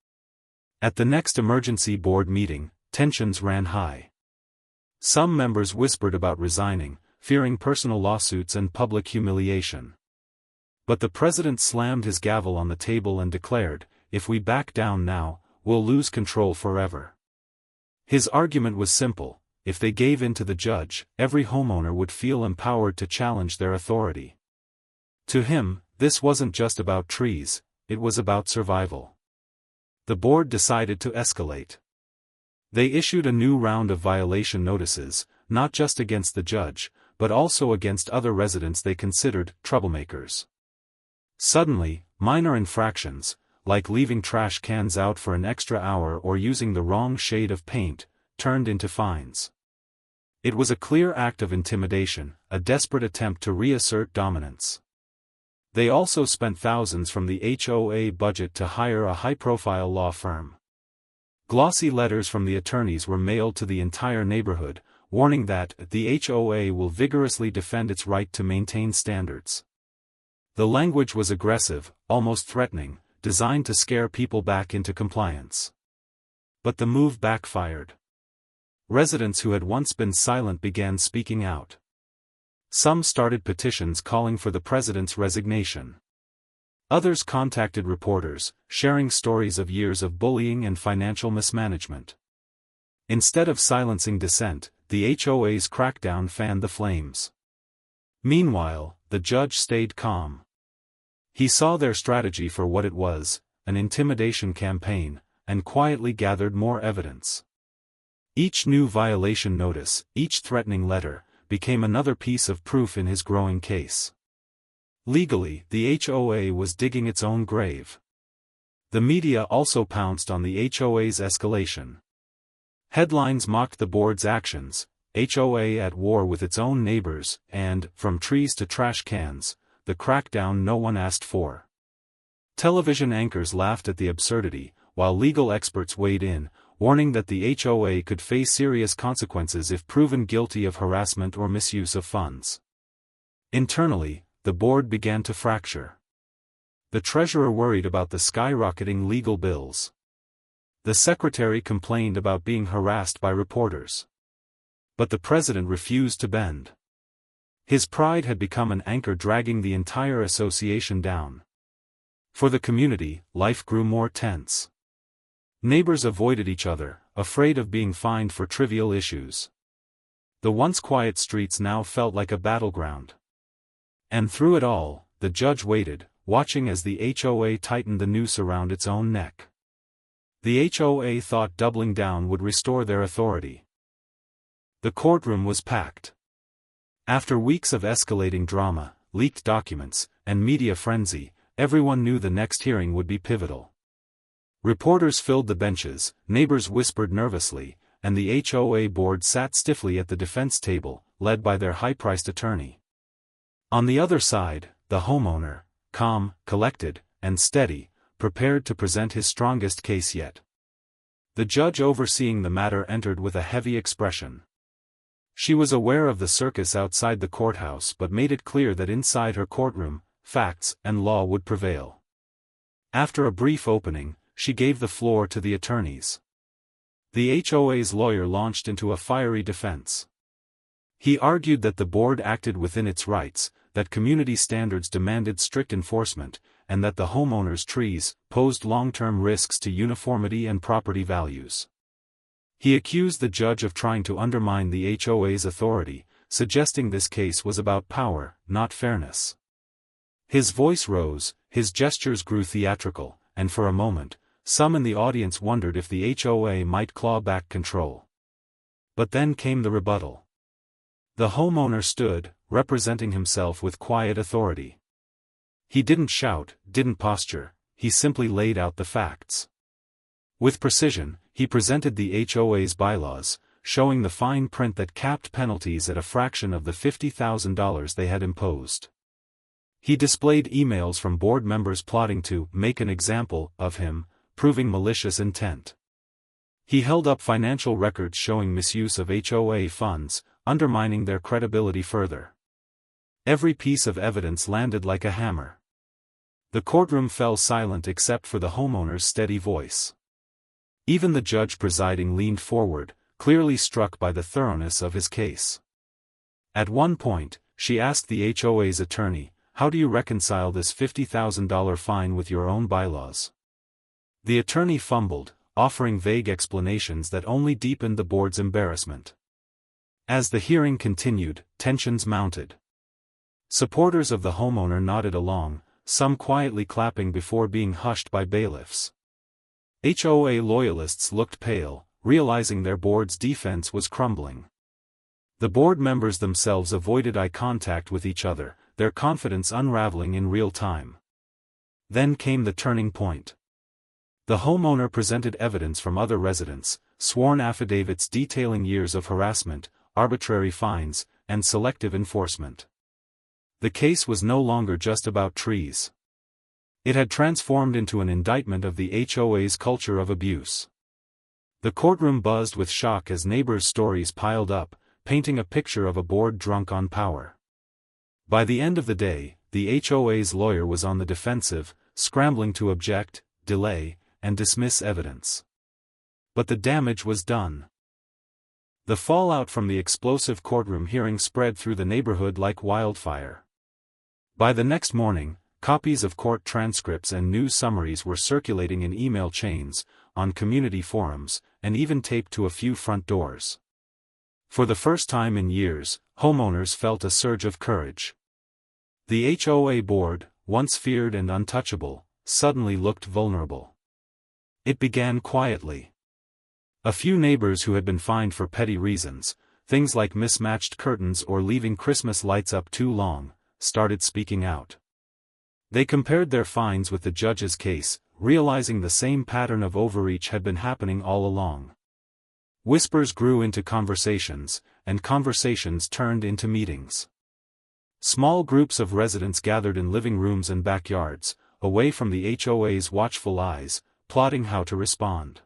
At the next emergency board meeting, tensions ran high. Some members whispered about resigning, fearing personal lawsuits and public humiliation. But the president slammed his gavel on the table and declared, "If we back down now, we'll lose control forever." His argument was simple: if they gave in to the judge, every homeowner would feel empowered to challenge their authority. To him, this wasn't just about trees, it was about survival. The board decided to escalate. They issued a new round of violation notices, not just against the judge, but also against other residents they considered troublemakers. Suddenly, minor infractions, like leaving trash cans out for an extra hour or using the wrong shade of paint, turned into fines. It was a clear act of intimidation, a desperate attempt to reassert dominance. They also spent thousands from the HOA budget to hire a high-profile law firm. Glossy letters from the attorneys were mailed to the entire neighborhood, warning that the HOA will vigorously defend its right to maintain standards. The language was aggressive, almost threatening, designed to scare people back into compliance. But the move backfired. Residents who had once been silent began speaking out. Some started petitions calling for the president's resignation. Others contacted reporters, sharing stories of years of bullying and financial mismanagement. Instead of silencing dissent, the HOA's crackdown fanned the flames. Meanwhile, the judge stayed calm. He saw their strategy for what it was, an intimidation campaign, and quietly gathered more evidence. Each new violation notice, each threatening letter, became another piece of proof in his growing case. Legally, the HOA was digging its own grave. The media also pounced on the HOA's escalation. Headlines mocked the board's actions: HOA at war with its own neighbors, and, from trees to trash cans, the crackdown no one asked for. Television anchors laughed at the absurdity, while legal experts weighed in, warning that the HOA could face serious consequences if proven guilty of harassment or misuse of funds. Internally, the board began to fracture. The treasurer worried about the skyrocketing legal bills. The secretary complained about being harassed by reporters. But the president refused to bend. His pride had become an anchor dragging the entire association down. For the community, life grew more tense. Neighbors avoided each other, afraid of being fined for trivial issues. The once quiet streets now felt like a battleground. And through it all, the judge waited, watching as the HOA tightened the noose around its own neck. The HOA thought doubling down would restore their authority. The courtroom was packed. After weeks of escalating drama, leaked documents, and media frenzy, everyone knew the next hearing would be pivotal. Reporters filled the benches, neighbors whispered nervously, and the HOA board sat stiffly at the defense table, led by their high-priced attorney. On the other side, the homeowner, calm, collected, and steady, prepared to present his strongest case yet. The judge overseeing the matter entered with a heavy expression. She was aware of the circus outside the courthouse but made it clear that inside her courtroom, facts and law would prevail. After a brief opening, she gave the floor to the attorneys. The HOA's lawyer launched into a fiery defense. He argued that the board acted within its rights, that community standards demanded strict enforcement, and that the homeowners' trees posed long-term risks to uniformity and property values. He accused the judge of trying to undermine the HOA's authority, suggesting this case was about power, not fairness. His voice rose, his gestures grew theatrical, and for a moment, some in the audience wondered if the HOA might claw back control. But then came the rebuttal. The homeowner stood, representing himself with quiet authority. He didn't shout, didn't posture, he simply laid out the facts. With precision, he presented the HOA's bylaws, showing the fine print that capped penalties at a fraction of the $50,000 they had imposed. He displayed emails from board members plotting to make an example of him, proving malicious intent. He held up financial records showing misuse of HOA funds, undermining their credibility further. Every piece of evidence landed like a hammer. The courtroom fell silent except for the homeowner's steady voice. Even the judge presiding leaned forward, clearly struck by the thoroughness of his case. At one point, she asked the HOA's attorney, "How do you reconcile this $50,000 fine with your own bylaws?" The attorney fumbled, offering vague explanations that only deepened the board's embarrassment. As the hearing continued, tensions mounted. Supporters of the homeowner nodded along, some quietly clapping before being hushed by bailiffs. HOA loyalists looked pale, realizing their board's defense was crumbling. The board members themselves avoided eye contact with each other, their confidence unraveling in real time. Then came the turning point. The homeowner presented evidence from other residents, sworn affidavits detailing years of harassment, arbitrary fines, and selective enforcement. The case was no longer just about trees. It had transformed into an indictment of the HOA's culture of abuse. The courtroom buzzed with shock as neighbors' stories piled up, painting a picture of a board drunk on power. By the end of the day, the HOA's lawyer was on the defensive, scrambling to object, delay, and dismiss evidence. But the damage was done. The fallout from the explosive courtroom hearing spread through the neighborhood like wildfire. By the next morning, copies of court transcripts and news summaries were circulating in email chains, on community forums, and even taped to a few front doors. For the first time in years, homeowners felt a surge of courage. The HOA board, once feared and untouchable, suddenly looked vulnerable. It began quietly. A few neighbors who had been fined for petty reasons, things like mismatched curtains or leaving Christmas lights up too long, started speaking out. They compared their fines with the judge's case, realizing the same pattern of overreach had been happening all along. Whispers grew into conversations, and conversations turned into meetings. Small groups of residents gathered in living rooms and backyards, away from the HOA's watchful eyes, plotting how to respond.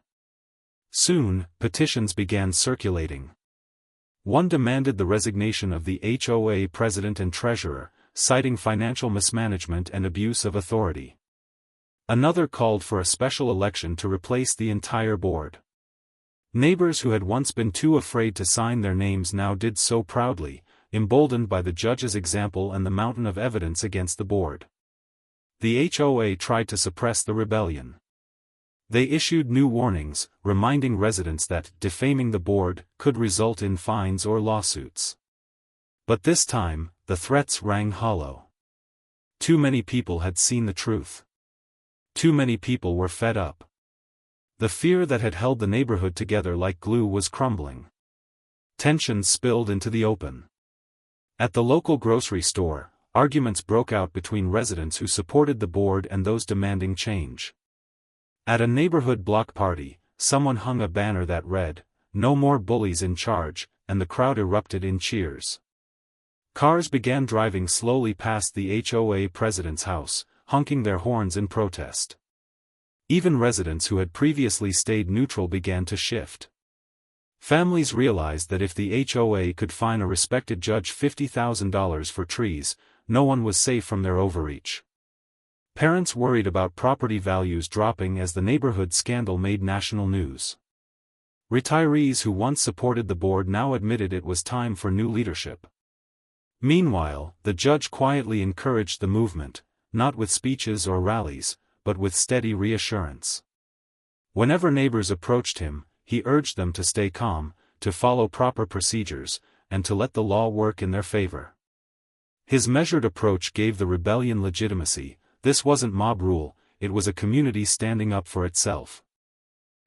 Soon, petitions began circulating. One demanded the resignation of the HOA president and treasurer, citing financial mismanagement and abuse of authority. Another called for a special election to replace the entire board. Neighbors who had once been too afraid to sign their names now did so proudly, emboldened by the judge's example and the mountain of evidence against the board. The HOA tried to suppress the rebellion. They issued new warnings, reminding residents that defaming the board could result in fines or lawsuits. But this time, the threats rang hollow. Too many people had seen the truth. Too many people were fed up. The fear that had held the neighborhood together like glue was crumbling. Tensions spilled into the open. At the local grocery store, arguments broke out between residents who supported the board and those demanding change. At a neighborhood block party, someone hung a banner that read, "No more bullies in charge," and the crowd erupted in cheers. Cars began driving slowly past the HOA president's house, honking their horns in protest. Even residents who had previously stayed neutral began to shift. Families realized that if the HOA could fine a respected judge $50,000 for trees, no one was safe from their overreach. Parents worried about property values dropping as the neighborhood scandal made national news. Retirees who once supported the board now admitted it was time for new leadership. Meanwhile, the judge quietly encouraged the movement, not with speeches or rallies, but with steady reassurance. Whenever neighbors approached him, he urged them to stay calm, to follow proper procedures, and to let the law work in their favor. His measured approach gave the rebellion legitimacy. This wasn't mob rule, it was a community standing up for itself.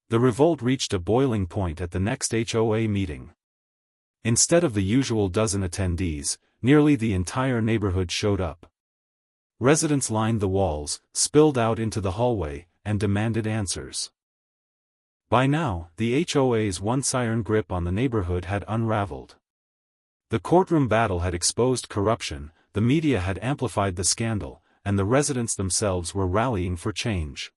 The revolt reached a boiling point at the next HOA meeting. Instead of the usual dozen attendees, nearly the entire neighborhood showed up. Residents lined the walls, spilled out into the hallway, and demanded answers. By now, the HOA's once-iron grip on the neighborhood had unraveled. The courtroom battle had exposed corruption, the media had amplified the scandal, and the residents themselves were rallying for change.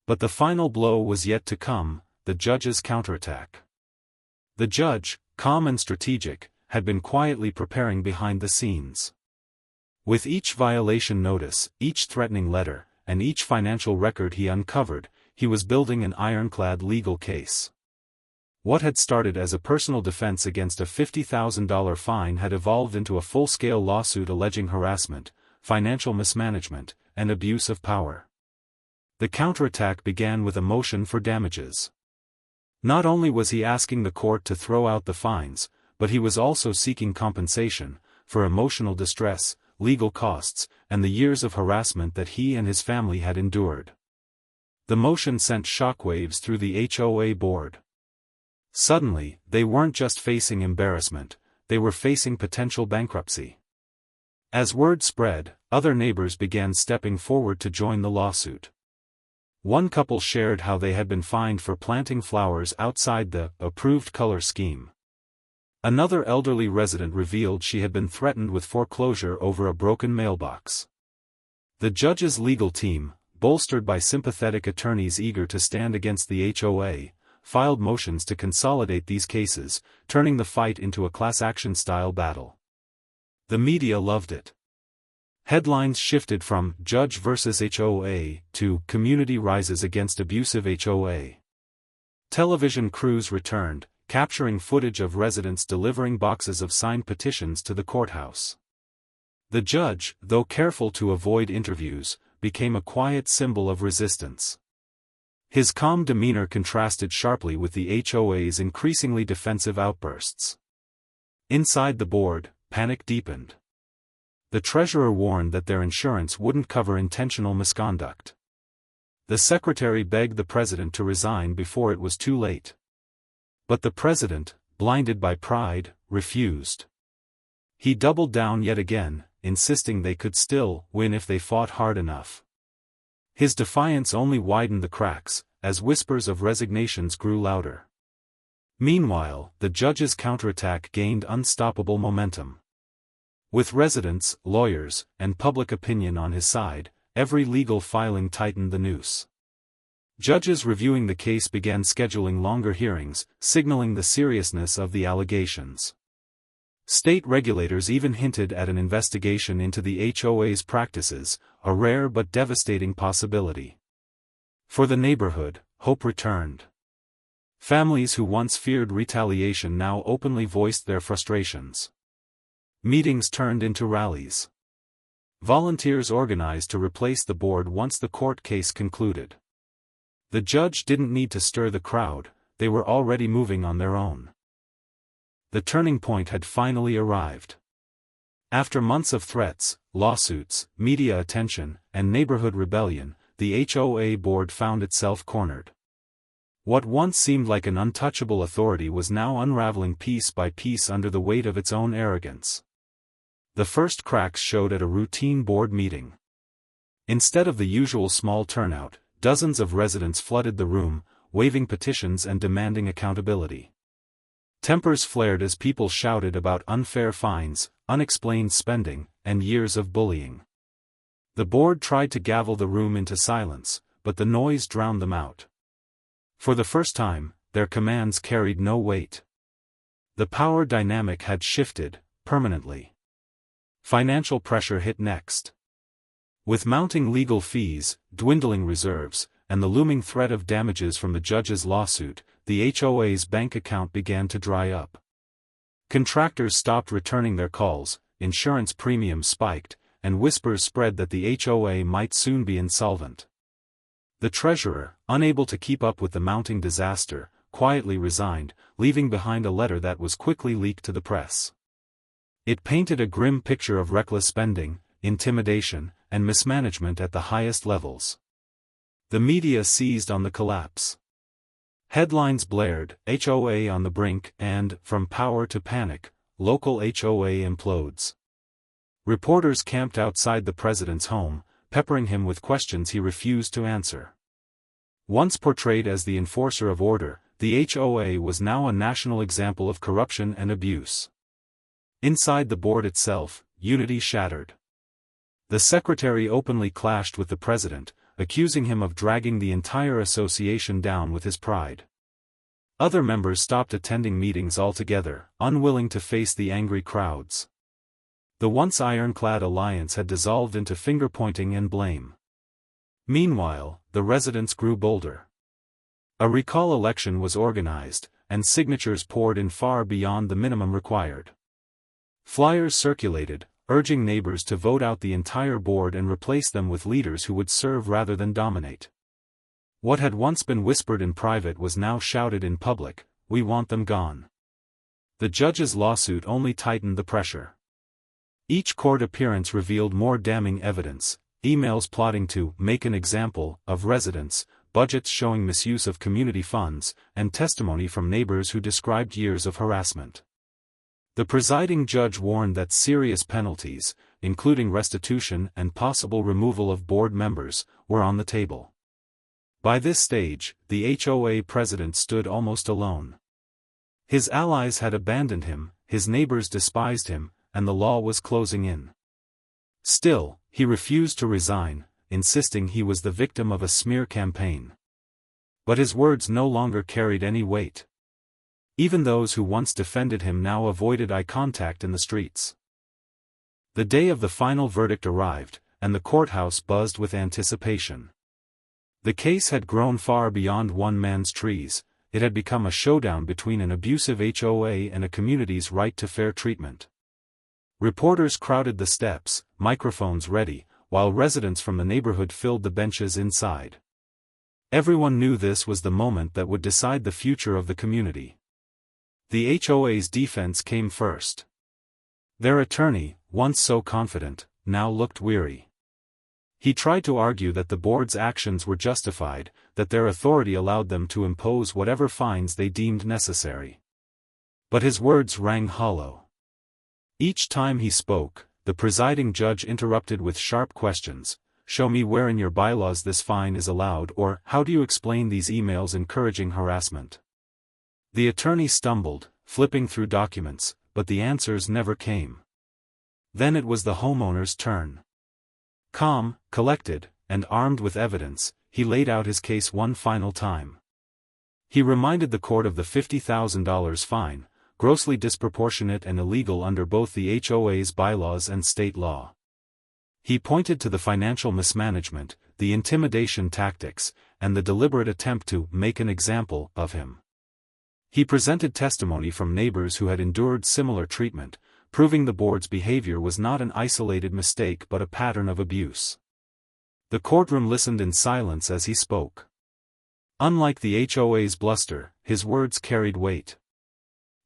But the final blow was yet to come, the judge's counterattack. The judge, calm and strategic, had been quietly preparing behind the scenes. With each violation notice, each threatening letter, and each financial record he uncovered, he was building an ironclad legal case. What had started as a personal defense against a $50,000 fine had evolved into a full-scale lawsuit alleging harassment, financial mismanagement, and abuse of power. The counterattack began with a motion for damages. Not only was he asking the court to throw out the fines, but he was also seeking compensation for emotional distress, legal costs, and the years of harassment that he and his family had endured. The motion sent shockwaves through the HOA board. Suddenly, they weren't just facing embarrassment, they were facing potential bankruptcy. As word spread, other neighbors began stepping forward to join the lawsuit. One couple shared how they had been fined for planting flowers outside the approved color scheme. Another elderly resident revealed she had been threatened with foreclosure over a broken mailbox. The judge's legal team, bolstered by sympathetic attorneys eager to stand against the HOA, filed motions to consolidate these cases, turning the fight into a class-action-style battle. The media loved it. Headlines shifted from "Judge versus HOA" to "Community rises against abusive HOA." Television crews returned, capturing footage of residents delivering boxes of signed petitions to the courthouse. The judge, though careful to avoid interviews, became a quiet symbol of resistance. His calm demeanor contrasted sharply with the HOA's increasingly defensive outbursts. Inside the board, panic deepened. The treasurer warned that their insurance wouldn't cover intentional misconduct. The secretary begged the president to resign before it was too late. But the president, blinded by pride, refused. He doubled down yet again, insisting they could still win if they fought hard enough. His defiance only widened the cracks, as whispers of resignations grew louder. Meanwhile, the judge's counterattack gained unstoppable momentum. With residents, lawyers, and public opinion on his side, every legal filing tightened the noose. Judges reviewing the case began scheduling longer hearings, signaling the seriousness of the allegations. State regulators even hinted at an investigation into the HOA's practices, a rare but devastating possibility. For the neighborhood, hope returned. Families who once feared retaliation now openly voiced their frustrations. Meetings turned into rallies. Volunteers organized to replace the board once the court case concluded. The judge didn't need to stir the crowd, they were already moving on their own. The turning point had finally arrived. After months of threats, lawsuits, media attention, and neighborhood rebellion, the HOA board found itself cornered. What once seemed like an untouchable authority was now unraveling piece by piece under the weight of its own arrogance. The first cracks showed at a routine board meeting. Instead of the usual small turnout, dozens of residents flooded the room, waving petitions and demanding accountability. Tempers flared as people shouted about unfair fines, unexplained spending, and years of bullying. The board tried to gavel the room into silence, but the noise drowned them out. For the first time, their commands carried no weight. The power dynamic had shifted, permanently. Financial pressure hit next. With mounting legal fees, dwindling reserves, and the looming threat of damages from the judge's lawsuit, the HOA's bank account began to dry up. Contractors stopped returning their calls, insurance premiums spiked, and whispers spread that the HOA might soon be insolvent. The treasurer, unable to keep up with the mounting disaster, quietly resigned, leaving behind a letter that was quickly leaked to the press. It painted a grim picture of reckless spending, intimidation, and mismanagement at the highest levels. The media seized on the collapse. Headlines blared, HOA on the brink, and, from power to panic, local HOA implodes. Reporters camped outside the president's home, peppering him with questions he refused to answer. Once portrayed as the enforcer of order, the HOA was now a national example of corruption and abuse. Inside the board itself, unity shattered. The secretary openly clashed with the president, accusing him of dragging the entire association down with his pride. Other members stopped attending meetings altogether, unwilling to face the angry crowds. The once ironclad alliance had dissolved into finger-pointing and blame. Meanwhile, the residents grew bolder. A recall election was organized, and signatures poured in far beyond the minimum required. Flyers circulated, urging neighbors to vote out the entire board and replace them with leaders who would serve rather than dominate. What had once been whispered in private was now shouted in public, "We want them gone." The judge's lawsuit only tightened the pressure. Each court appearance revealed more damning evidence, emails plotting to make an example of residents, budgets showing misuse of community funds, and testimony from neighbors who described years of harassment. The presiding judge warned that serious penalties, including restitution and possible removal of board members, were on the table. By this stage, the HOA president stood almost alone. His allies had abandoned him, his neighbors despised him, and the law was closing in. Still, he refused to resign, insisting he was the victim of a smear campaign. But his words no longer carried any weight. Even those who once defended him now avoided eye contact in the streets. The day of the final verdict arrived, and the courthouse buzzed with anticipation. The case had grown far beyond one man's trees, it had become a showdown between an abusive HOA and a community's right to fair treatment. Reporters crowded the steps, microphones ready, while residents from the neighborhood filled the benches inside. Everyone knew this was the moment that would decide the future of the community. The HOA's defense came first. Their attorney, once so confident, now looked weary. He tried to argue that the board's actions were justified, that their authority allowed them to impose whatever fines they deemed necessary. But his words rang hollow. Each time he spoke, the presiding judge interrupted with sharp questions: "Show me where in your bylaws this fine is allowed," or "How do you explain these emails encouraging harassment?" The attorney stumbled, flipping through documents, but the answers never came. Then it was the homeowner's turn. Calm, collected, and armed with evidence, he laid out his case one final time. He reminded the court of the $50,000 fine, grossly disproportionate and illegal under both the HOA's bylaws and state law. He pointed to the financial mismanagement, the intimidation tactics, and the deliberate attempt to make an example of him. He presented testimony from neighbors who had endured similar treatment, proving the board's behavior was not an isolated mistake but a pattern of abuse. The courtroom listened in silence as he spoke. Unlike the HOA's bluster, his words carried weight.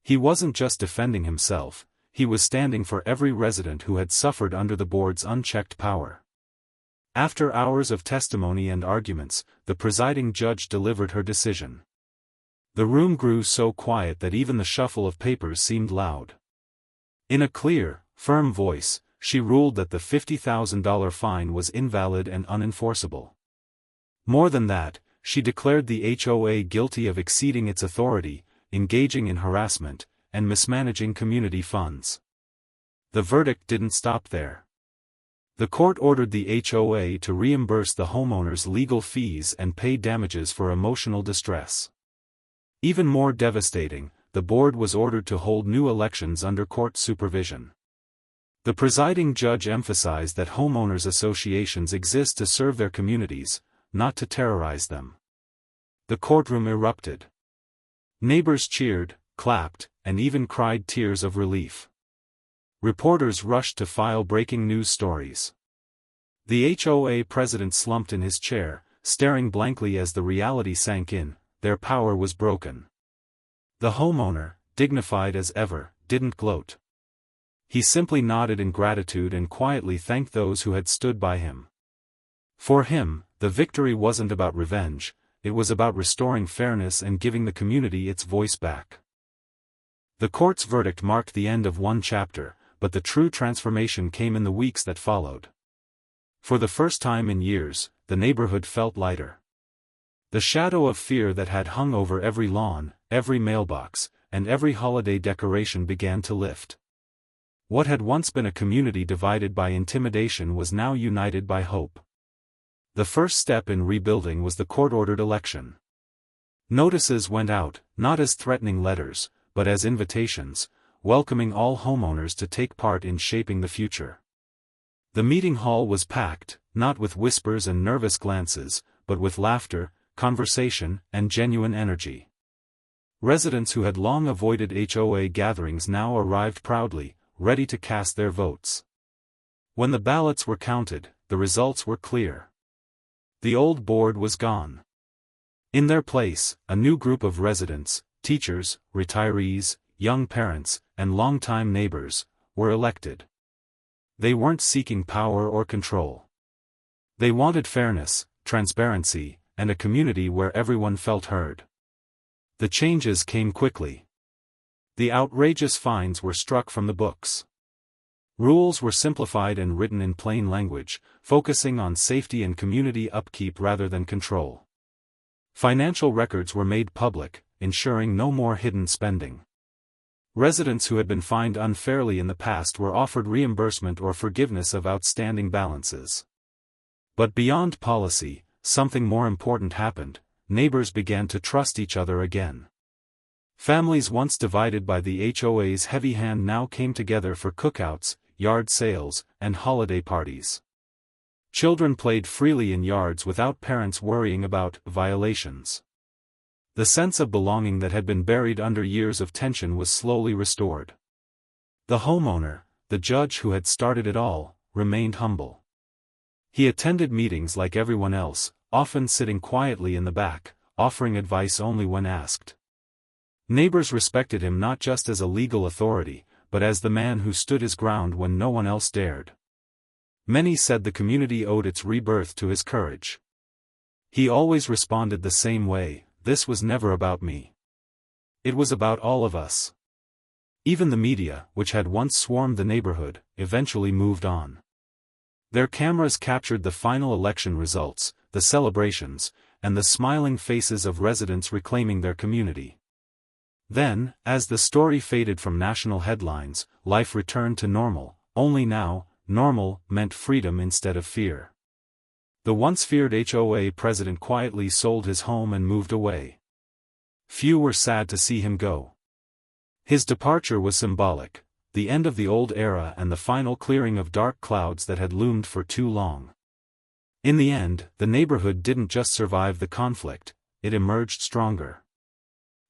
He wasn't just defending himself, he was standing for every resident who had suffered under the board's unchecked power. After hours of testimony and arguments, the presiding judge delivered her decision. The room grew so quiet that even the shuffle of papers seemed loud. In a clear, firm voice, she ruled that the $50,000 fine was invalid and unenforceable. More than that, she declared the HOA guilty of exceeding its authority, engaging in harassment, and mismanaging community funds. The verdict didn't stop there. The court ordered the HOA to reimburse the homeowners legal fees and pay damages for emotional distress. Even more devastating, the board was ordered to hold new elections under court supervision. The presiding judge emphasized that homeowners associations exist to serve their communities, not to terrorize them. The courtroom erupted. Neighbors cheered, clapped, and even cried tears of relief. Reporters rushed to file breaking news stories. The HOA president slumped in his chair, staring blankly as the reality sank in. Their power was broken. The homeowner, dignified as ever, didn't gloat. He simply nodded in gratitude and quietly thanked those who had stood by him. For him, the victory wasn't about revenge, it was about restoring fairness and giving the community its voice back. The court's verdict marked the end of one chapter, but the true transformation came in the weeks that followed. For the first time in years, the neighborhood felt lighter. The shadow of fear that had hung over every lawn, every mailbox, and every holiday decoration began to lift. What had once been a community divided by intimidation was now united by hope. The first step in rebuilding was the court-ordered election. Notices went out, not as threatening letters, but as invitations, welcoming all homeowners to take part in shaping the future. The meeting hall was packed, not with whispers and nervous glances, but with laughter, conversation, and genuine energy. Residents who had long avoided HOA gatherings now arrived proudly, ready to cast their votes. When the ballots were counted, the results were clear. The old board was gone. In their place, a new group of residents, teachers, retirees, young parents, and longtime neighbors, were elected. They weren't seeking power or control. They wanted fairness, transparency, and a community where everyone felt heard. The changes came quickly. The outrageous fines were struck from the books. Rules were simplified and written in plain language, focusing on safety and community upkeep rather than control. Financial records were made public, ensuring no more hidden spending. Residents who had been fined unfairly in the past were offered reimbursement or forgiveness of outstanding balances. But beyond policy, something more important happened. Neighbors began to trust each other again. Families once divided by the HOA's heavy hand now came together for cookouts, yard sales, and holiday parties. Children played freely in yards without parents worrying about violations. The sense of belonging that had been buried under years of tension was slowly restored. The homeowner, the judge who had started it all, remained humble. He attended meetings like everyone else, often sitting quietly in the back, offering advice only when asked. Neighbors respected him not just as a legal authority, but as the man who stood his ground when no one else dared. Many said the community owed its rebirth to his courage. He always responded the same way: "This was never about me. It was about all of us." Even the media, which had once swarmed the neighborhood, eventually moved on. Their cameras captured the final election results, the celebrations, and the smiling faces of residents reclaiming their community. Then, as the story faded from national headlines, life returned to normal, only now, normal meant freedom instead of fear. The once feared HOA president quietly sold his home and moved away. Few were sad to see him go. His departure was symbolic, the end of the old era and the final clearing of dark clouds that had loomed for too long. In the end, the neighborhood didn't just survive the conflict, it emerged stronger.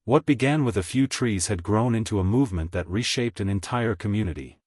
What began with a few trees had grown into a movement that reshaped an entire community.